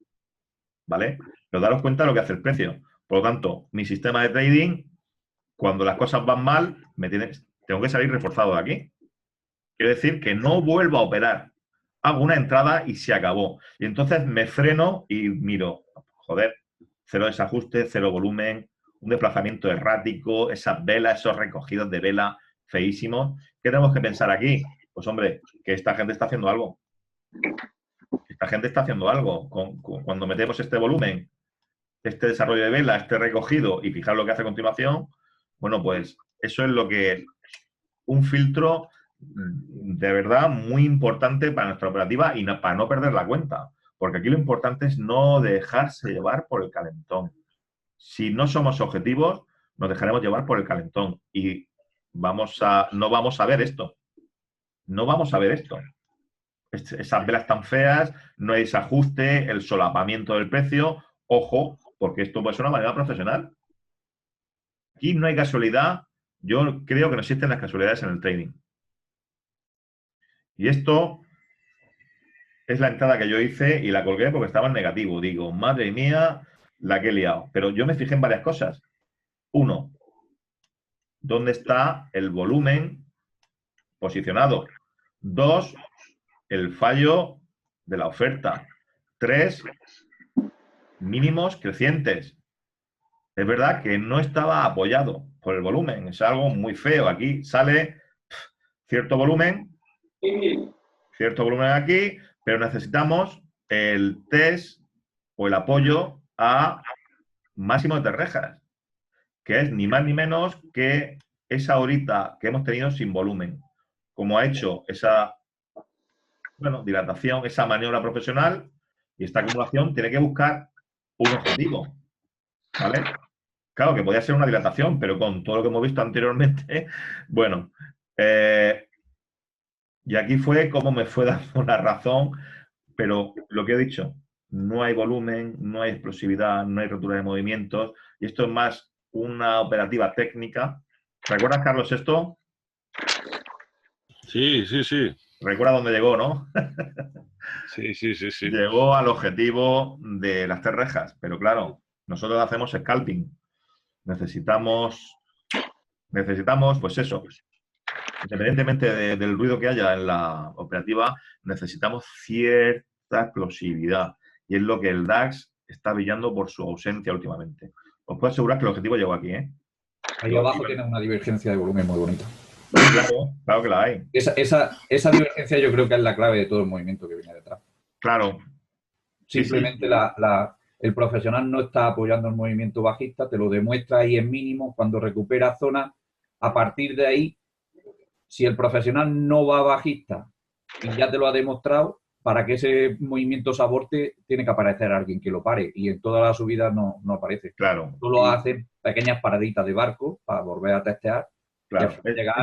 A: ¿Vale? Pero daros cuenta de lo que hace el precio. Por lo tanto, mi sistema de trading, cuando las cosas van mal, tengo que salir reforzado de aquí. Quiero decir que no vuelvo a operar. Hago una entrada y se acabó. Y entonces me freno y miro, joder, cero desajuste, cero volumen, un desplazamiento errático, esas velas, esos recogidos de vela feísimos. ¿Qué tenemos que pensar aquí? Pues hombre, que esta gente está haciendo algo. Esta gente está haciendo algo. Cuando metemos este volumen, este desarrollo de vela, este recogido y fijar lo que hace a continuación, bueno, pues eso es lo que un filtro de verdad muy importante para nuestra operativa y para no perder la cuenta. Porque aquí lo importante es no dejarse llevar por el calentón. Si no somos objetivos, nos dejaremos llevar por el calentón y no vamos a ver esto. No vamos a ver esto. Esas velas tan feas, no hay desajuste, el solapamiento del precio. Ojo, porque esto puede ser una manera profesional. Aquí no hay casualidad. Yo creo que no existen las casualidades en el trading. Y esto es la entrada que yo hice y la colgué porque estaba en negativo. Digo, madre mía, la que he liado. Pero yo me fijé en varias cosas. Uno, ¿dónde está el volumen posicionado? Dos, el fallo de la oferta. Tres, mínimos crecientes. Es verdad que no estaba apoyado por el volumen. Es algo muy feo. Aquí sale cierto volumen aquí, pero necesitamos el test o el apoyo a máximos de rejas, que es ni más ni menos que esa horita que hemos tenido sin volumen. Como ha hecho esa bueno, dilatación, esa maniobra profesional y esta acumulación tiene que buscar un objetivo, ¿vale? Claro, que podía ser una dilatación, pero con todo lo que hemos visto anteriormente, bueno, y aquí fue como me fue dando una razón, pero lo que he dicho, no hay volumen, no hay explosividad, no hay rotura de movimientos, y esto es más una operativa técnica. ¿Recuerdas, Carlos, esto?
C: Sí, sí, sí.
A: Recuerda dónde llegó, ¿no?
C: Sí, sí, sí, sí.
A: Llegó al objetivo de las 3 rejas, pero claro, nosotros hacemos scalping. Necesitamos, pues eso, independientemente del ruido que haya en la operativa, necesitamos cierta explosividad. Y es lo que el DAX está brillando por su ausencia últimamente. Os puedo asegurar que el objetivo llegó aquí, ¿eh?
B: Ahí abajo tiene una divergencia de volumen muy bonita.
A: Claro, claro que la hay.
B: Esa divergencia yo creo que es la clave de todo el movimiento que viene detrás.
A: Claro. Sí,
B: Simplemente
A: sí.
B: el profesional no está apoyando el movimiento bajista, te lo demuestra ahí en mínimo, cuando recupera zona. A partir de ahí, si el profesional no va bajista y ya te lo ha demostrado, para que ese movimiento se aborte, tiene que aparecer alguien que lo pare. Y en toda la subida no aparece.
A: Claro.
B: Solo hacen pequeñas paraditas de barco para volver a testear
A: Claro.
B: y llegar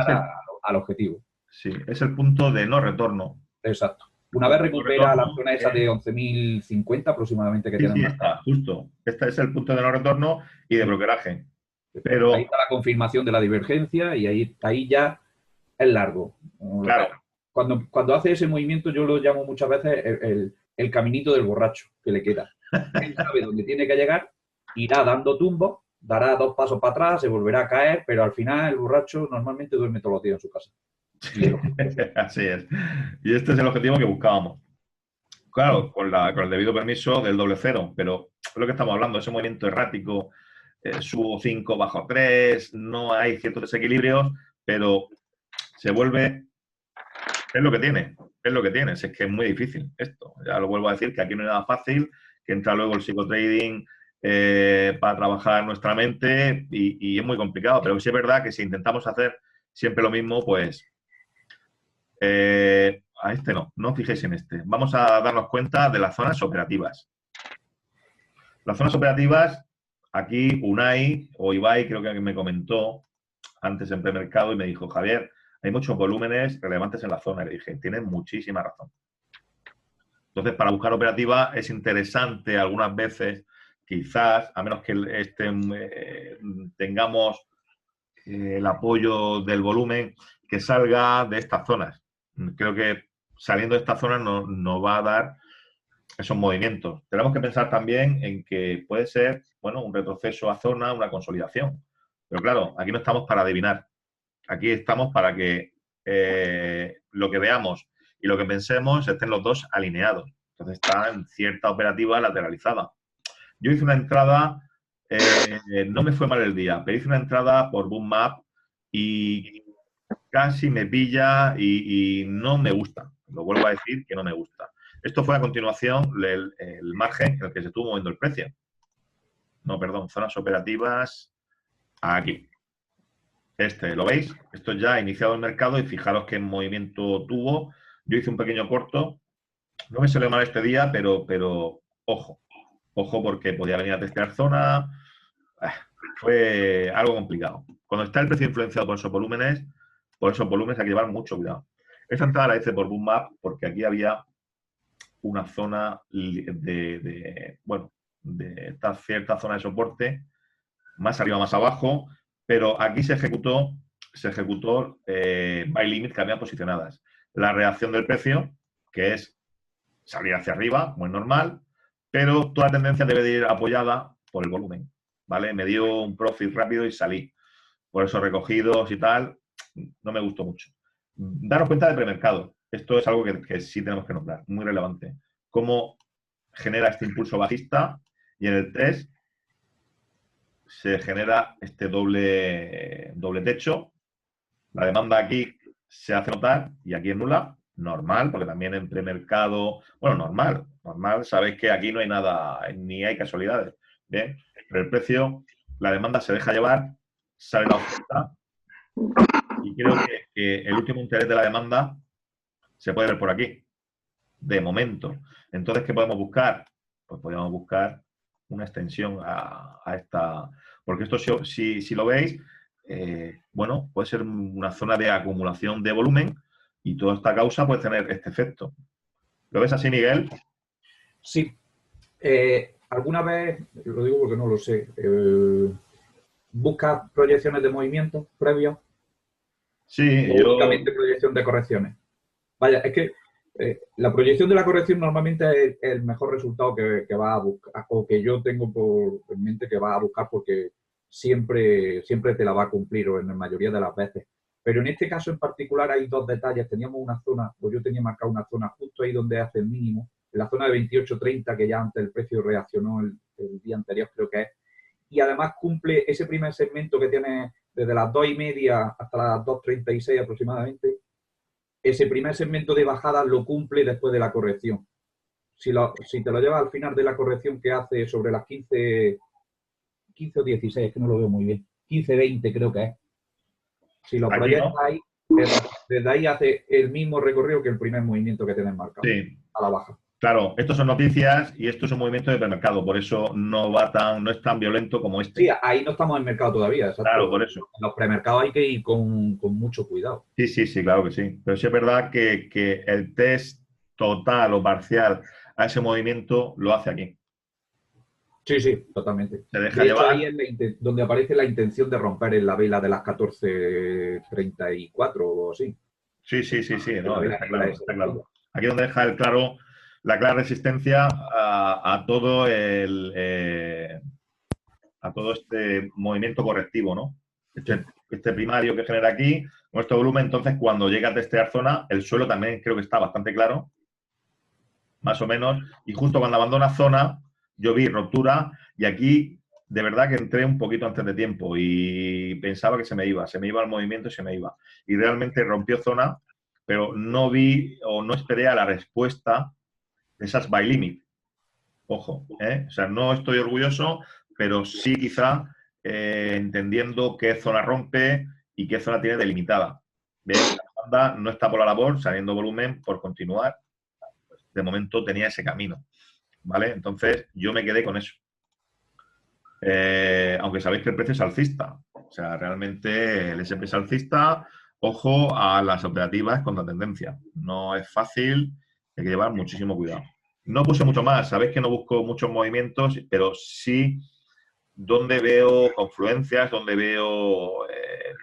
B: al objetivo.
A: Sí, es el punto de no retorno.
B: Exacto. Una vez recupera la zona esa de 11.050 aproximadamente que
A: Sí,
B: tienen.
A: sí, está, justo. Este es el punto de no retorno y de brokeraje. Pero,
B: ahí está la confirmación de la divergencia y ahí ya es largo.
A: claro.
B: Cuando hace ese movimiento yo lo llamo muchas veces el caminito del borracho que le queda. Él sabe dónde tiene que llegar, irá dando tumbos, dará 2 pasos para atrás, se volverá a caer, pero al final el borracho normalmente duerme todos los días en su casa.
A: Así es. Y este es el objetivo que buscábamos. Claro, con el debido permiso del doble cero, pero es lo que estamos hablando, ese movimiento errático, subo 5, bajo 3, no hay ciertos desequilibrios, pero se vuelve... Es lo que tiene, es que es muy difícil esto. Ya lo vuelvo a decir, que aquí no es nada fácil, que entra luego el psicotrading para trabajar nuestra mente y es muy complicado, pero sí es verdad que si intentamos hacer siempre lo mismo, pues a este no os fijéis en este. Vamos a darnos cuenta de las zonas operativas. Las zonas operativas, aquí Unai o Ibai creo que me comentó antes en premercado y me dijo, Javier, hay muchos volúmenes relevantes en la zona. Y le dije, tienes muchísima razón. Entonces, para buscar operativa es interesante algunas veces, quizás, a menos que tengamos el apoyo del volumen, que salga de estas zonas. Creo que saliendo de estas zonas nos va a dar esos movimientos. Tenemos que pensar también en que puede ser, bueno, un retroceso a zona, una consolidación. Pero claro, aquí no estamos para adivinar. Aquí estamos para que lo que veamos y lo que pensemos estén los dos alineados. Entonces está en cierta operativa lateralizada. Yo hice una entrada, no me fue mal el día, pero hice una entrada por Bookmap y casi me pilla y no me gusta. Lo vuelvo a decir que no me gusta. Esto fue a continuación el margen en el que se estuvo moviendo el precio. No, perdón, zonas operativas aquí. ¿Lo veis? Esto ya ha iniciado el mercado y fijaros qué movimiento tuvo. Yo hice un pequeño corto. No me salió mal este día, pero ojo. Ojo porque podía venir a testear zona. Fue algo complicado. Cuando está el precio influenciado por esos volúmenes hay que llevar mucho cuidado. Esta entrada la hice por Bookmap porque aquí había una zona de esta cierta zona de soporte, más arriba, más abajo, pero aquí se ejecutó buy limit que habían posicionadas. La reacción del precio, que es salir hacia arriba, muy normal, pero toda tendencia debe de ir apoyada por el volumen, ¿vale? Me dio un profit rápido y salí. Por eso recogidos y tal, no me gustó mucho. Daros cuenta de premercado. Esto es algo que sí tenemos que nombrar, muy relevante. Cómo genera este impulso bajista y en el test se genera este doble techo. La demanda aquí se hace notar y aquí es nula. Normal, porque también en premercado, bueno, normal, sabéis que aquí no hay nada, ni hay casualidades. Bien, pero el precio, la demanda se deja llevar, sale la oferta y creo que el último interés de la demanda se puede ver por aquí. de momento. Entonces, ¿qué podemos buscar? Pues podríamos buscar una extensión a esta, porque esto si lo veis, bueno, puede ser una zona de acumulación de volumen y toda esta causa puede tener este efecto. ¿Lo ves así, Miguel?
B: Sí. ¿Alguna vez, lo digo porque no lo sé, buscas proyecciones de movimientos previos
A: Sí,
B: o
A: yo...
B: únicamente proyección de correcciones? Vaya, es que la proyección de la corrección normalmente es el mejor resultado que va a buscar, o que yo tengo en mente que va a buscar, porque siempre te la va a cumplir, o en la mayoría de las veces. Pero en este caso en particular hay dos detalles. Teníamos una zona, pues yo tenía marcado una zona justo ahí donde hace el mínimo, en la zona de 28.30, que ya antes el precio reaccionó el día anterior, creo que es. Y además cumple ese primer segmento que tiene desde las 2:30 hasta las 2:36 aproximadamente. Ese primer segmento de bajada lo cumple después de la corrección. Si te lo llevas al final de la corrección que hace sobre las 15 o 16, es que no lo veo muy bien, 15-20 creo que es. Si lo
A: Aquí,
B: proyectas
A: ¿no?
B: ahí, desde ahí hace el mismo recorrido que el primer movimiento que tienes marcado,
A: Sí.
B: a la baja.
A: Claro, estos son noticias y esto es un movimiento de premercado, por eso no es tan violento como este.
B: Sí, ahí no estamos en mercado todavía, exacto.
A: Claro, por eso.
B: En los premercados hay que ir con mucho cuidado.
A: Sí, claro que sí. Pero sí es verdad que el test total o parcial a ese movimiento lo hace aquí.
B: Sí, totalmente.
A: Se deja
B: De hecho, ahí
A: llevar.
B: es donde aparece la intención de romper en la vela de las 14:34 o así.
A: Sí,
B: La
A: no,
B: vela
A: está
B: negra
A: claro,
B: esa
A: está
B: de aquella.
A: claro. Aquí es donde deja la clara resistencia a todo a todo este movimiento correctivo, ¿no? Este primario que genera aquí, nuestro volumen, entonces cuando llega a testear zona, el suelo también creo que está bastante claro, más o menos, y justo cuando abandona zona, yo vi ruptura y aquí de verdad que entré un poquito antes de tiempo y pensaba que se me iba el movimiento y se me iba. Y realmente rompió zona, pero no vi o no esperé a la respuesta de esas buy limit. Ojo, ¿eh? O sea, no estoy orgulloso, pero sí quizá entendiendo qué zona rompe y qué zona tiene delimitada. ¿Ves? La banda no está por la labor, saliendo volumen por continuar. De momento tenía ese camino, ¿vale? Entonces yo me quedé con eso. Aunque sabéis que el precio es alcista. O sea, realmente el S&P es alcista. Ojo a las operativas contra tendencia. No es fácil, hay que llevar muchísimo cuidado. No puse mucho más, sabéis que no busco muchos movimientos, pero sí donde veo confluencias, donde veo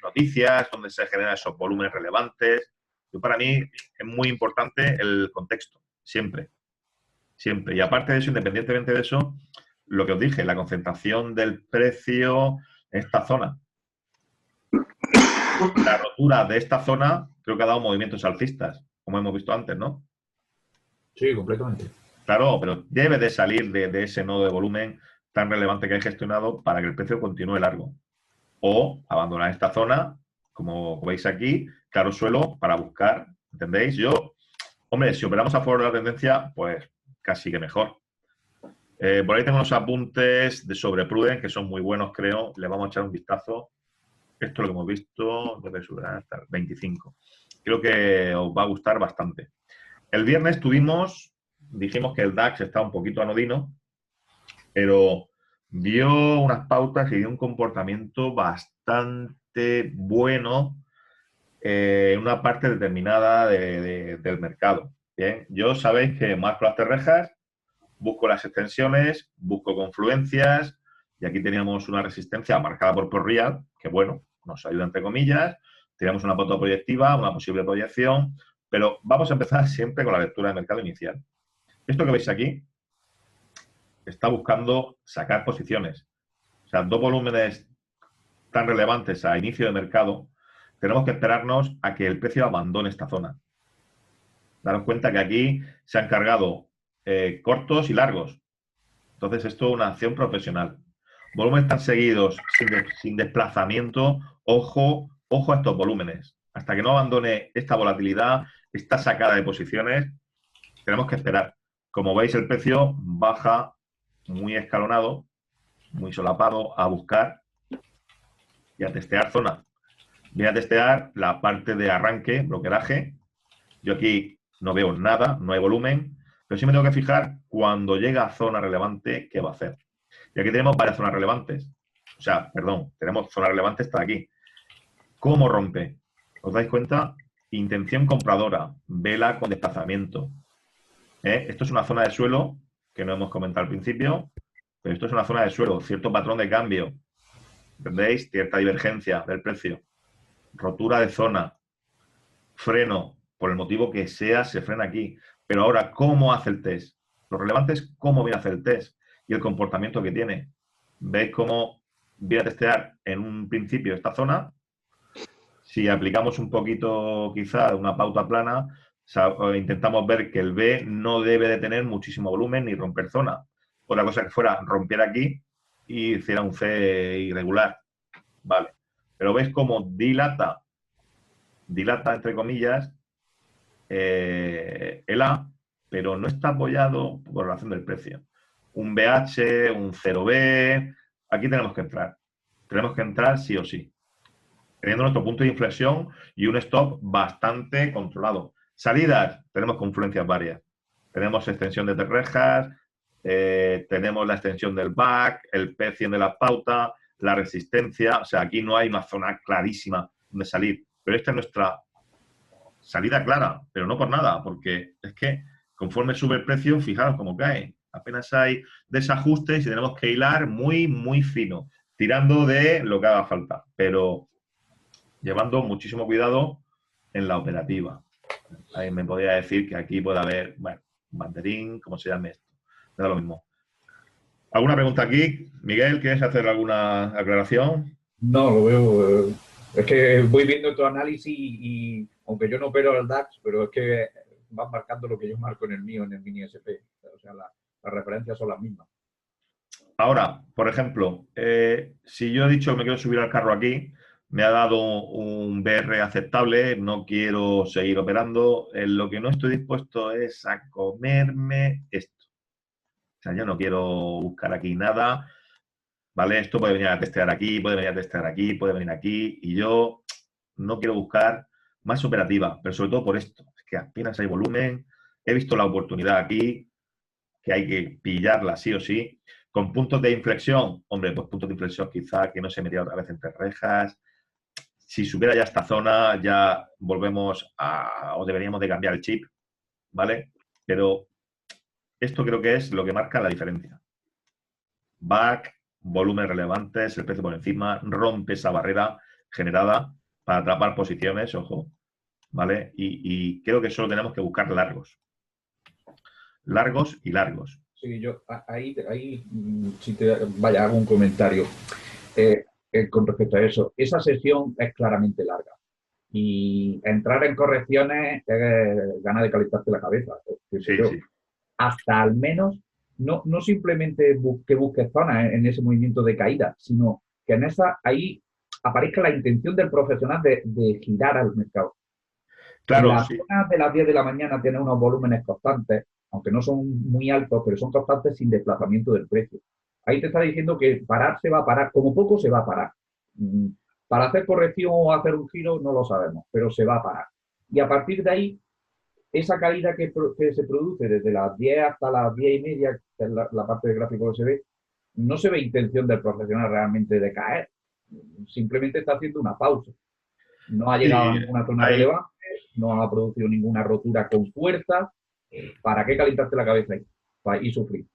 A: noticias, donde se generan esos volúmenes relevantes. Yo, para mí es muy importante el contexto, siempre, siempre. Y aparte de eso, independientemente de eso, lo que os dije, la concentración del precio en esta zona. La rotura de esta zona creo que ha dado movimientos alcistas, como hemos visto antes, ¿no?
B: Sí, completamente.
A: Claro, pero debe de salir de ese nodo de volumen tan relevante que hay gestionado para que el precio continúe largo. O abandonar esta zona, como veis aquí, claro suelo para buscar, ¿entendéis? Yo, hombre, si operamos a favor de la tendencia, pues casi que mejor. Por ahí tengo unos apuntes de sobre Prudent que son muy buenos, creo. Le vamos a echar un vistazo. Esto es lo que hemos visto, debe subir hasta el 25. Creo que os va a gustar bastante. El viernes dijimos que el DAX está un poquito anodino, pero dio unas pautas y dio un comportamiento bastante bueno en una parte determinada del mercado. Bien, yo sabéis que marco las rejas, busco las extensiones, busco confluencias, y aquí teníamos una resistencia marcada por Real, que bueno, nos ayuda entre comillas, teníamos una pauta proyectiva, una posible proyección, pero vamos a empezar siempre con la lectura de mercado inicial. Esto que veis aquí está buscando sacar posiciones. O sea, dos volúmenes tan relevantes a inicio de mercado, tenemos que esperarnos a que el precio abandone esta zona. Daros cuenta que aquí se han cargado cortos y largos. Entonces, esto es una acción profesional. Volúmenes tan seguidos, sin desplazamiento, ojo a estos volúmenes. Hasta que no abandone esta volatilidad, esta sacada de posiciones, tenemos que esperar. Como veis, el precio baja muy escalonado, muy solapado, a buscar y a testear zona. Voy a testear la parte de arranque, bloqueaje. Yo aquí no veo nada, no hay volumen, pero sí me tengo que fijar cuando llega a zona relevante, qué va a hacer. Y aquí tenemos varias zonas relevantes. O sea, perdón, tenemos zona relevante hasta aquí. ¿Cómo rompe? ¿Os dais cuenta? Intención compradora, vela con desplazamiento. Esto es una zona de suelo que no hemos comentado al principio, pero esto es una zona de suelo, cierto patrón de cambio. ¿Entendéis? Cierta divergencia del precio. Rotura de zona. Freno, por el motivo que sea, se frena aquí. Pero ahora, ¿cómo hace el test? Lo relevante es cómo viene a hacer el test y el comportamiento que tiene. ¿Veis cómo viene a testear en un principio esta zona? Si aplicamos un poquito, quizá, una pauta plana, intentamos ver que el B no debe de tener muchísimo volumen ni romper zona. Otra cosa que fuera romper aquí y hiciera un C irregular. Vale. Pero veis cómo dilata, entre comillas, el A, pero no está apoyado por relación del precio. Un BH, un 0B, aquí tenemos que entrar. Tenemos que entrar sí o sí, teniendo nuestro punto de inflexión y un stop bastante controlado. Salidas, tenemos confluencias varias. Tenemos extensión de rejas, tenemos la extensión del back, el P100 de la pauta, la resistencia. O sea, aquí no hay una zona clarísima donde salir. Pero esta es nuestra salida clara, pero no por nada, porque es que conforme sube el precio, fijaros cómo cae. Apenas hay desajustes y tenemos que hilar muy, muy fino, tirando de lo que haga falta, pero llevando muchísimo cuidado en la operativa. Ahí me podría decir que aquí puede haber, bueno, banderín, ¿cómo se llame esto? Me da lo mismo. ¿Alguna pregunta aquí? Miguel, ¿quieres hacer alguna aclaración?
B: No, lo veo. Es que voy viendo tu análisis y aunque yo no opero el DAX, pero es que vas marcando lo que yo marco en el mío, en el mini SP. O sea, las referencias son las mismas.
A: Ahora, por ejemplo, si yo he dicho que me quiero subir al carro aquí, me ha dado un BR aceptable, no quiero seguir operando, lo que no estoy dispuesto es a comerme esto. O sea, yo no quiero buscar aquí nada, ¿vale? Esto puede venir a testear aquí, puede venir a testear aquí, puede venir aquí, y yo no quiero buscar más operativa, pero sobre todo por esto, es que apenas hay volumen, he visto la oportunidad aquí, que hay que pillarla sí o sí. Con puntos de inflexión, hombre, pues puntos de inflexión quizá que no se metiera otra vez entre rejas. Si subiera ya esta zona, ya volvemos a, o deberíamos de cambiar el chip, ¿vale? Pero esto creo que es lo que marca la diferencia. Back, volumen relevantes, el precio por encima, rompe esa barrera generada para atrapar posiciones, ojo, ¿vale? Y creo que solo tenemos que buscar largos. Largos y largos.
B: Sí, yo ahí si te vaya, hago un comentario con respecto a eso. Esa sesión es claramente larga y entrar en correcciones es gana de calentarte la cabeza.
A: Sí, sí.
B: Hasta al menos, no simplemente que busques zonas en ese movimiento de caída, sino que en esa ahí aparezca la intención del profesional de girar al mercado.
A: Claro,
B: en las
A: sí.
B: zonas de las 10 de la mañana tiene unos volúmenes constantes, aunque no son muy altos, pero son constantes sin desplazamiento del precio. Ahí te está diciendo que parar se va a parar, como poco se va a parar. Para hacer corrección o hacer un giro no lo sabemos, pero se va a parar. Y a partir de ahí, esa caída que se produce desde las 10 hasta las 10 y media, que es la parte del gráfico que se ve, no se ve intención del profesional realmente de caer. Simplemente está haciendo una pausa. No ha llegado a ninguna zona relevante, no ha producido ninguna rotura con fuerza. ¿Para qué calentarte la cabeza ahí y sufrir?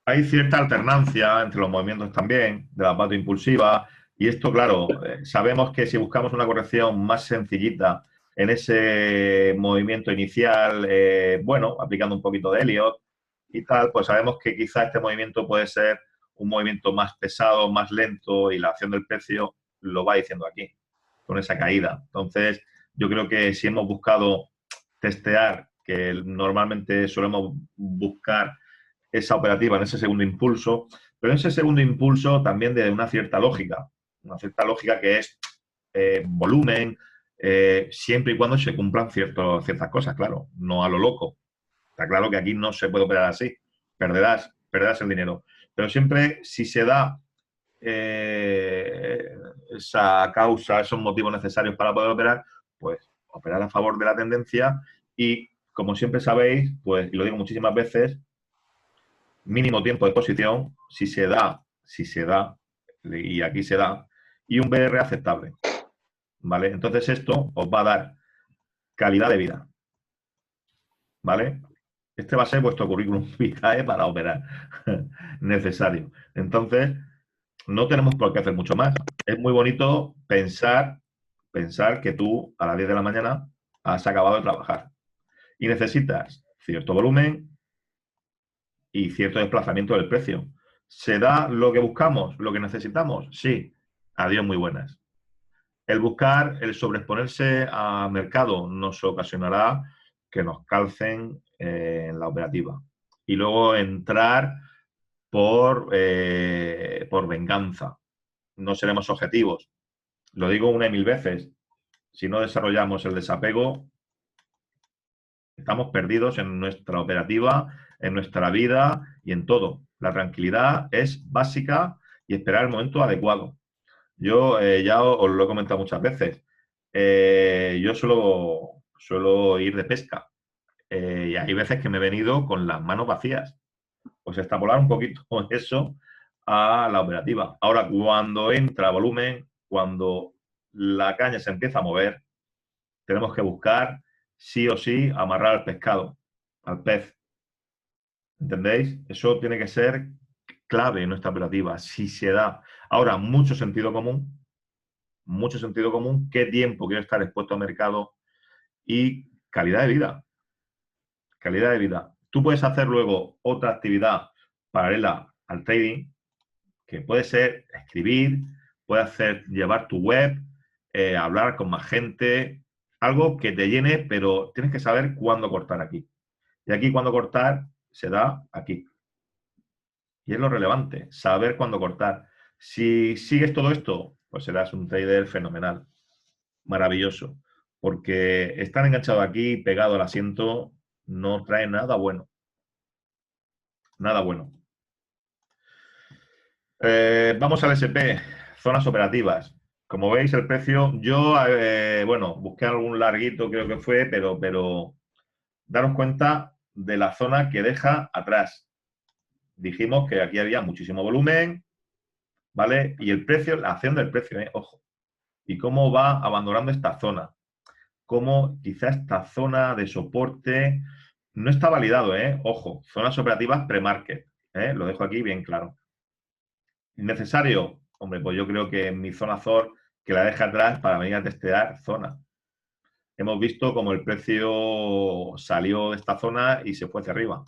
A: Hay cierta alternancia entre los movimientos también, de la pata impulsiva, y esto, claro, sabemos que si buscamos una corrección más sencillita en ese movimiento inicial, bueno, aplicando un poquito de Elliott y tal, pues sabemos que quizá este movimiento puede ser un movimiento más pesado, más lento, y la acción del precio lo va diciendo aquí, con esa caída. Entonces, yo creo que si hemos buscado testear, que normalmente solemos buscar esa operativa en ese segundo impulso, pero en ese segundo impulso también de una cierta lógica que es volumen, siempre y cuando se cumplan ciertas cosas, claro, no a lo loco. Está claro que aquí no se puede operar así, perderás el dinero. Pero siempre si se da esa causa, esos motivos necesarios para poder operar, pues operar a favor de la tendencia y como siempre sabéis, pues, y lo digo muchísimas veces, mínimo tiempo de exposición, si se da, y aquí se da, y un BR aceptable, ¿vale? Entonces esto os va a dar calidad de vida, ¿vale? Este va a ser vuestro currículum vitae para operar necesario. Entonces, no tenemos por qué hacer mucho más. Es muy bonito pensar que tú a las 10 de la mañana has acabado de trabajar y necesitas cierto volumen y cierto desplazamiento del precio. ¿Se da lo que buscamos, lo que necesitamos? Sí. Adiós, muy buenas. El buscar, el sobreexponerse a mercado nos ocasionará que nos calcen en la operativa. Y luego entrar por venganza. No seremos objetivos. Lo digo una y mil veces. Si no desarrollamos el desapego, estamos perdidos en nuestra operativa, en nuestra vida y en todo. La tranquilidad es básica y esperar el momento adecuado. Yo ya os lo he comentado muchas veces. Yo suelo ir de pesca y hay veces que me he venido con las manos vacías. Pues extrapolar un poquito eso a la operativa. Ahora, cuando entra volumen, cuando la caña se empieza a mover, tenemos que buscar sí o sí amarrar al pescado, al pez. ¿Entendéis? Eso tiene que ser clave en nuestra operativa, si se da. Ahora, mucho sentido común, qué tiempo quiero estar expuesto al mercado y calidad de vida. Calidad de vida. Tú puedes hacer luego otra actividad paralela al trading, que puede ser escribir, puede hacer llevar tu web, hablar con más gente, algo que te llene, pero tienes que saber cuándo cortar aquí. Y aquí cuándo cortar se da aquí. Y es lo relevante, saber cuándo cortar. Si sigues todo esto, pues serás un trader fenomenal, maravilloso, porque estar enganchado aquí, pegado al asiento, no trae nada bueno. Nada bueno. Vamos al SP, zonas operativas. Como veis, el precio, yo, bueno, busqué algún larguito, creo que fue, pero daros cuenta de la zona que deja atrás. Dijimos que aquí había muchísimo volumen, ¿vale? Y el precio, la acción del precio, ojo. Y cómo va abandonando esta zona. Cómo quizá esta zona de soporte no está validado, ojo. Zonas operativas pre-market, lo dejo aquí bien claro. ¿Necesario? Hombre, pues yo creo que en mi zona ZOR, que la deja atrás para venir a testear zona. Hemos visto cómo el precio salió de esta zona y se fue hacia arriba.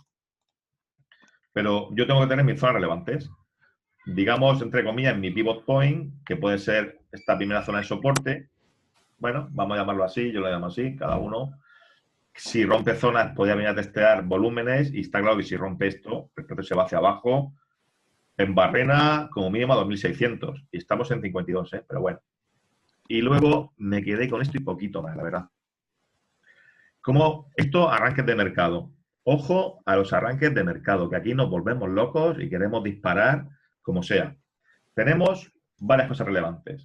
A: Pero yo tengo que tener mis zonas relevantes. Digamos, entre comillas, mi pivot point, que puede ser esta primera zona de soporte. Bueno, vamos a llamarlo así, yo lo llamo así, cada uno. Si rompe zonas, podría venir a testear volúmenes y está claro que si rompe esto, el precio se va hacia abajo. En barrena, como mínimo, a 2.600. Y estamos en 52, pero bueno. Y luego me quedé con esto y poquito más, la verdad. Como esto, arranques de mercado. Ojo a los arranques de mercado, que aquí nos volvemos locos y queremos disparar como sea. Tenemos varias cosas relevantes.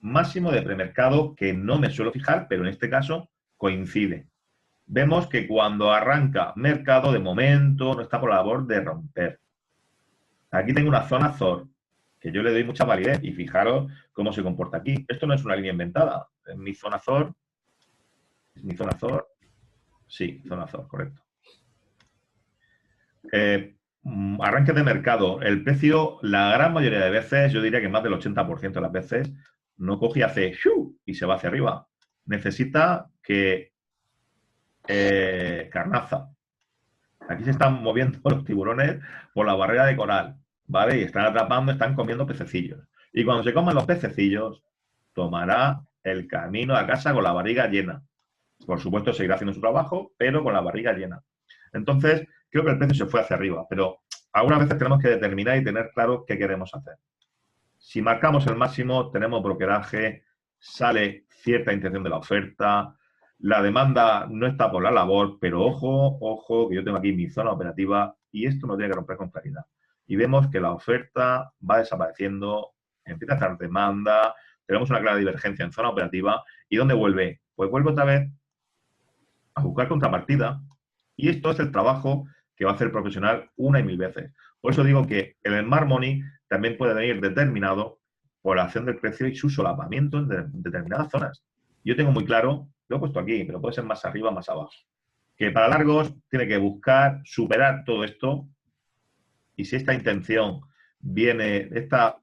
A: Máximo de premercado, que no me suelo fijar, pero en este caso coincide. Vemos que cuando arranca mercado, de momento no está por la labor de romper. Aquí tengo una zona ZOR, que yo le doy mucha validez y fijaros cómo se comporta aquí. Esto no es una línea inventada. En mi zona ZOR, ¿es mi zona ZOR? Sí, zona ZOR, correcto. Arranques de mercado. El precio, la gran mayoría de veces, yo diría que más del 80% de las veces, no coge y hace ¡shu! Y se va hacia arriba. Necesita que carnaza. Aquí se están moviendo los tiburones por la barrera de coral, ¿vale? Y están atrapando, están comiendo pececillos. Y cuando se coman los pececillos, tomará el camino a casa con la barriga llena. Por supuesto, seguirá haciendo su trabajo, pero con la barriga llena. Entonces, creo que el precio se fue hacia arriba, pero algunas veces tenemos que determinar y tener claro qué queremos hacer. Si marcamos el máximo, tenemos brokeraje, sale cierta intención de la oferta, la demanda no está por la labor, pero ojo, que yo tengo aquí mi zona operativa y esto no tiene que romper con claridad. Y vemos que la oferta va desapareciendo, empieza a estar demanda, tenemos una clara divergencia en zona operativa. ¿Y dónde vuelve? Pues vuelve otra vez a buscar contrapartida. Y esto es el trabajo que va a hacer el profesional una y mil veces. Por eso digo que el Smart Money también puede venir determinado por la acción del precio y su solapamiento en determinadas zonas. Yo tengo muy claro, lo he puesto aquí, pero puede ser más arriba, más abajo, que para largos tiene que buscar superar todo esto, y si esta intención viene, esta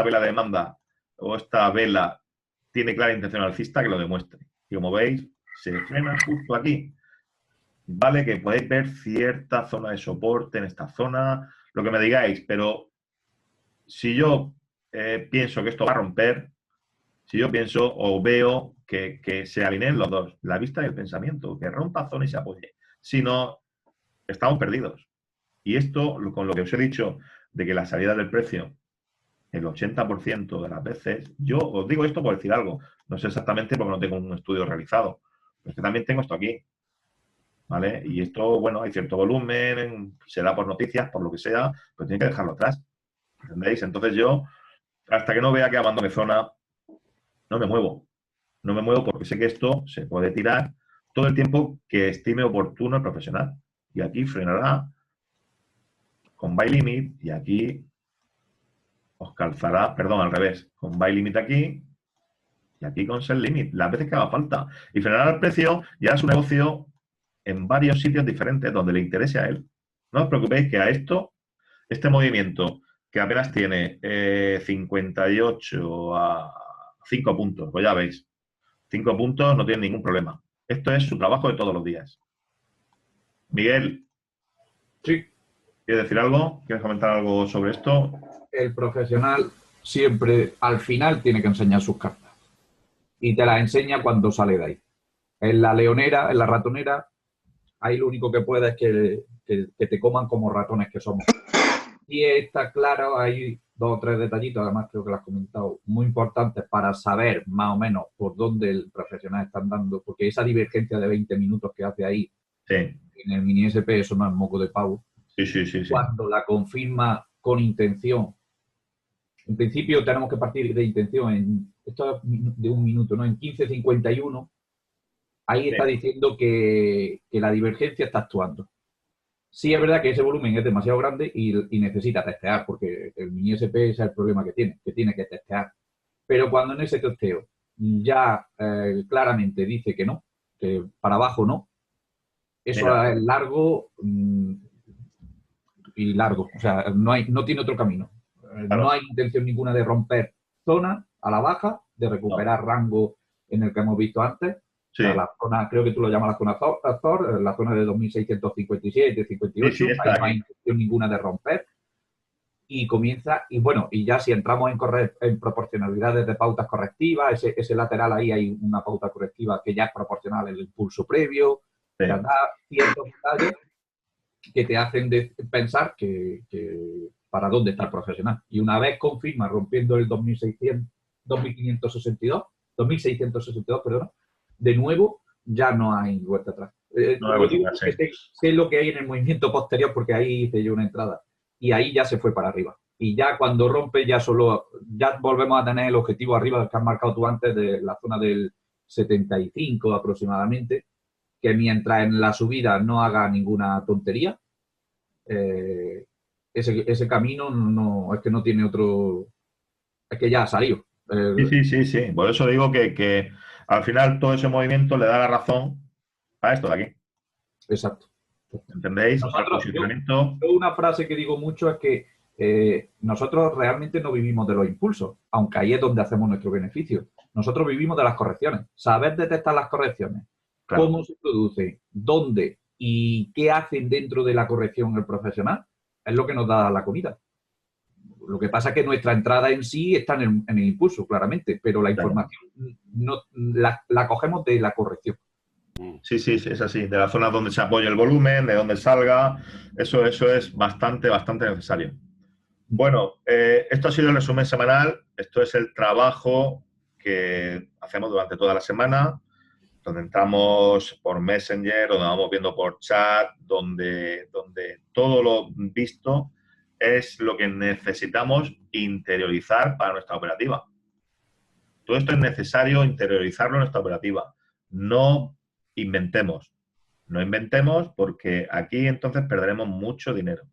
A: vela de demanda o esta vela tiene clara intención alcista, que lo demuestre. Y como veis, se frena justo aquí. Vale, que podéis ver cierta zona de soporte en esta zona, lo que me digáis, pero si yo pienso que esto va a romper, si yo pienso o veo que se alineen los dos, la vista y el pensamiento, que rompa zona y se apoye. Si no, estamos perdidos. Y esto, con lo que os he dicho, de que la salida del precio, el 80% de las veces, yo os digo esto por decir algo, no sé exactamente porque no tengo un estudio realizado, pero es que también tengo esto aquí, ¿vale? Y esto, bueno, hay cierto volumen, se da por noticias, por lo que sea, pero tiene que dejarlo atrás, ¿entendéis? Entonces yo, hasta que no vea que abandone zona, no me muevo. No me muevo porque sé que esto se puede tirar todo el tiempo que estime oportuno el profesional. Y aquí frenará con buy limit y aquí os calzará, perdón, al revés, con buy limit aquí y aquí con sell limit, las veces que haga falta. Y frenará el precio y hará su negocio en varios sitios diferentes donde le interese a él. No os preocupéis que a esto, este movimiento que apenas tiene 58 a 5 puntos, pues ya veis, 5 puntos no tiene ningún problema. Esto es su trabajo de todos los días. Miguel,
B: Sí,
A: ¿quieres decir algo? ¿Quieres comentar algo sobre esto?
B: el profesional siempre al final tiene que enseñar sus cartas. Y te las enseña cuando sale de ahí. En la leonera, en la ratonera, ahí lo único que puede es que te coman como ratones que somos. Y está claro, hay 2 o 3 detallitos, además creo que lo has comentado, muy importantes para saber más o menos por dónde el profesional está andando, porque esa divergencia de 20 minutos que hace ahí
A: Sí,
B: en el mini SP, eso no es moco de pavo.
A: sí.
B: Cuando la confirma con intención, en principio tenemos que partir de intención, esto es de un minuto, ¿no? En 15:51, ahí está diciendo que la divergencia está actuando. Sí es verdad que ese volumen es demasiado grande y necesita testear, porque el mini SP es el problema que tiene que testear. Pero cuando en ese testeo ya claramente dice que no, que para abajo no, eso
A: mira,
B: es largo y largo. O sea, no tiene otro camino.
A: claro,
B: No hay intención ninguna de romper zona a la baja, de recuperar rango en el que hemos visto antes.
A: sí,
B: O sea, la zona, creo que tú lo llamas la zona Azor, la zona de 2657, 58,
A: sí, está
B: ahí no hay
A: aquí.
B: intención ninguna de romper. Y comienza, y bueno, y ya si entramos en proporcionalidades de pautas correctivas, ese lateral ahí hay una pauta correctiva que ya es proporcional al impulso previo,
A: Sí.
B: da ciertos detalles que te hacen pensar que para dónde está el profesional. Y una vez confirma rompiendo el 2662, perdón, de nuevo ya no hay vuelta atrás.
A: No me
B: Lo
A: gusta
B: digo
A: más,
B: porque sé lo que hay en el movimiento posterior, porque ahí hice yo una entrada. Y ahí ya se fue para arriba. Y ya cuando rompe, ya volvemos a tener el objetivo arriba que has marcado tú antes, de la zona del 75 aproximadamente, que mientras en la subida no haga ninguna tontería, ese camino no es que no tiene otro, es que ya ha salido.
A: Sí. Por eso digo que al final todo ese movimiento le da la razón a esto de aquí.
B: Exacto.
A: ¿Entendéis? O sea, el
B: Nosotros,
A: posicionamiento.
B: yo una frase que digo mucho es que nosotros realmente no vivimos de los impulsos, aunque ahí es donde hacemos nuestro beneficio. Nosotros vivimos de las correcciones. Saber detectar las correcciones,
A: Claro.
B: cómo se producen, dónde y qué hacen dentro de la corrección el profesional, es lo que nos da la comida. Lo que pasa es que nuestra entrada en sí está en el impulso, claramente, pero la información no la cogemos de la corrección.
A: Sí, es así. De la zona donde se apoya el volumen, de donde salga. Eso es bastante necesario. Bueno, esto ha sido el resumen semanal. Esto es el trabajo que hacemos durante toda la semana, donde entramos por Messenger, donde vamos viendo por chat, donde todo lo visto es lo que necesitamos interiorizar para nuestra operativa. Todo esto es necesario interiorizarlo en nuestra operativa. No inventemos. No inventemos porque aquí entonces perderemos mucho dinero.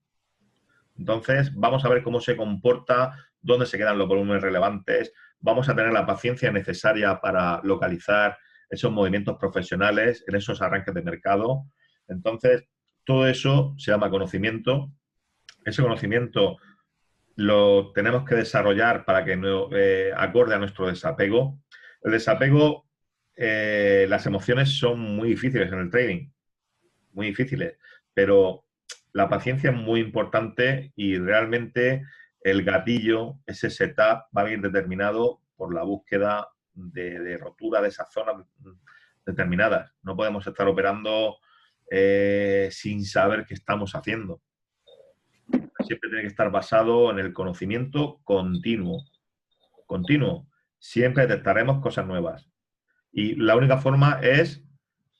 A: Entonces, vamos a ver cómo se comporta, dónde se quedan los volúmenes relevantes, vamos a tener la paciencia necesaria para localizar esos movimientos profesionales en esos arranques de mercado. Entonces, todo eso se llama conocimiento. Ese conocimiento lo tenemos que desarrollar para que acorde a nuestro desapego. El desapego, las emociones son muy difíciles en el trading, muy difíciles, pero la paciencia es muy importante y realmente el gatillo, ese setup, va a venir determinado por la búsqueda de rotura de esas zonas determinadas. No podemos estar operando sin saber qué estamos haciendo. Siempre tiene que estar basado en el conocimiento continuo. Continuo. Siempre detectaremos cosas nuevas. Y la única forma es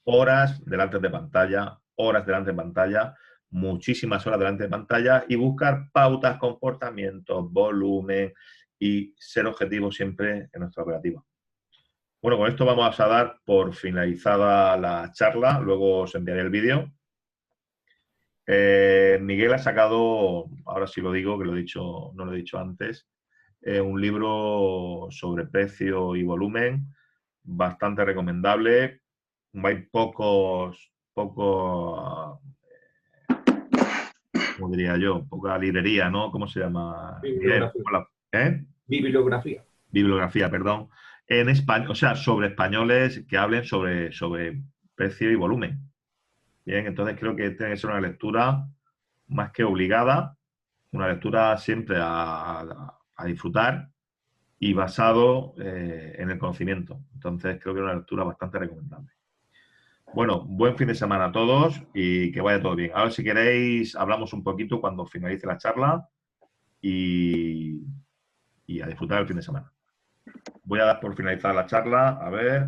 A: horas delante de pantalla, horas delante de pantalla, muchísimas horas delante de pantalla y buscar pautas, comportamientos, volumen y ser objetivos siempre en nuestra operativa. Bueno, con esto vamos a dar por finalizada la charla, luego os enviaré el vídeo. Miguel ha sacado, ahora sí lo digo, que lo he dicho, no lo he dicho antes, un libro sobre precio y volumen, bastante recomendable. Hay poca, ¿cómo diría yo? Poca librería, ¿no? ¿Cómo se llama?
B: Bibliografía.
A: ¿Eh?
B: Bibliografía.
A: Bibliografía, perdón. En español, o sea, sobre españoles que hablen sobre precio y volumen. Bien, entonces creo que tiene que ser una lectura más que obligada, una lectura siempre a disfrutar y basado en el conocimiento. Entonces creo que es una lectura bastante recomendable. Bueno, buen fin de semana a todos y que vaya todo bien. Ahora, si queréis, hablamos un poquito cuando finalice la charla y a disfrutar el fin de semana. Voy a dar por finalizar la charla. A ver.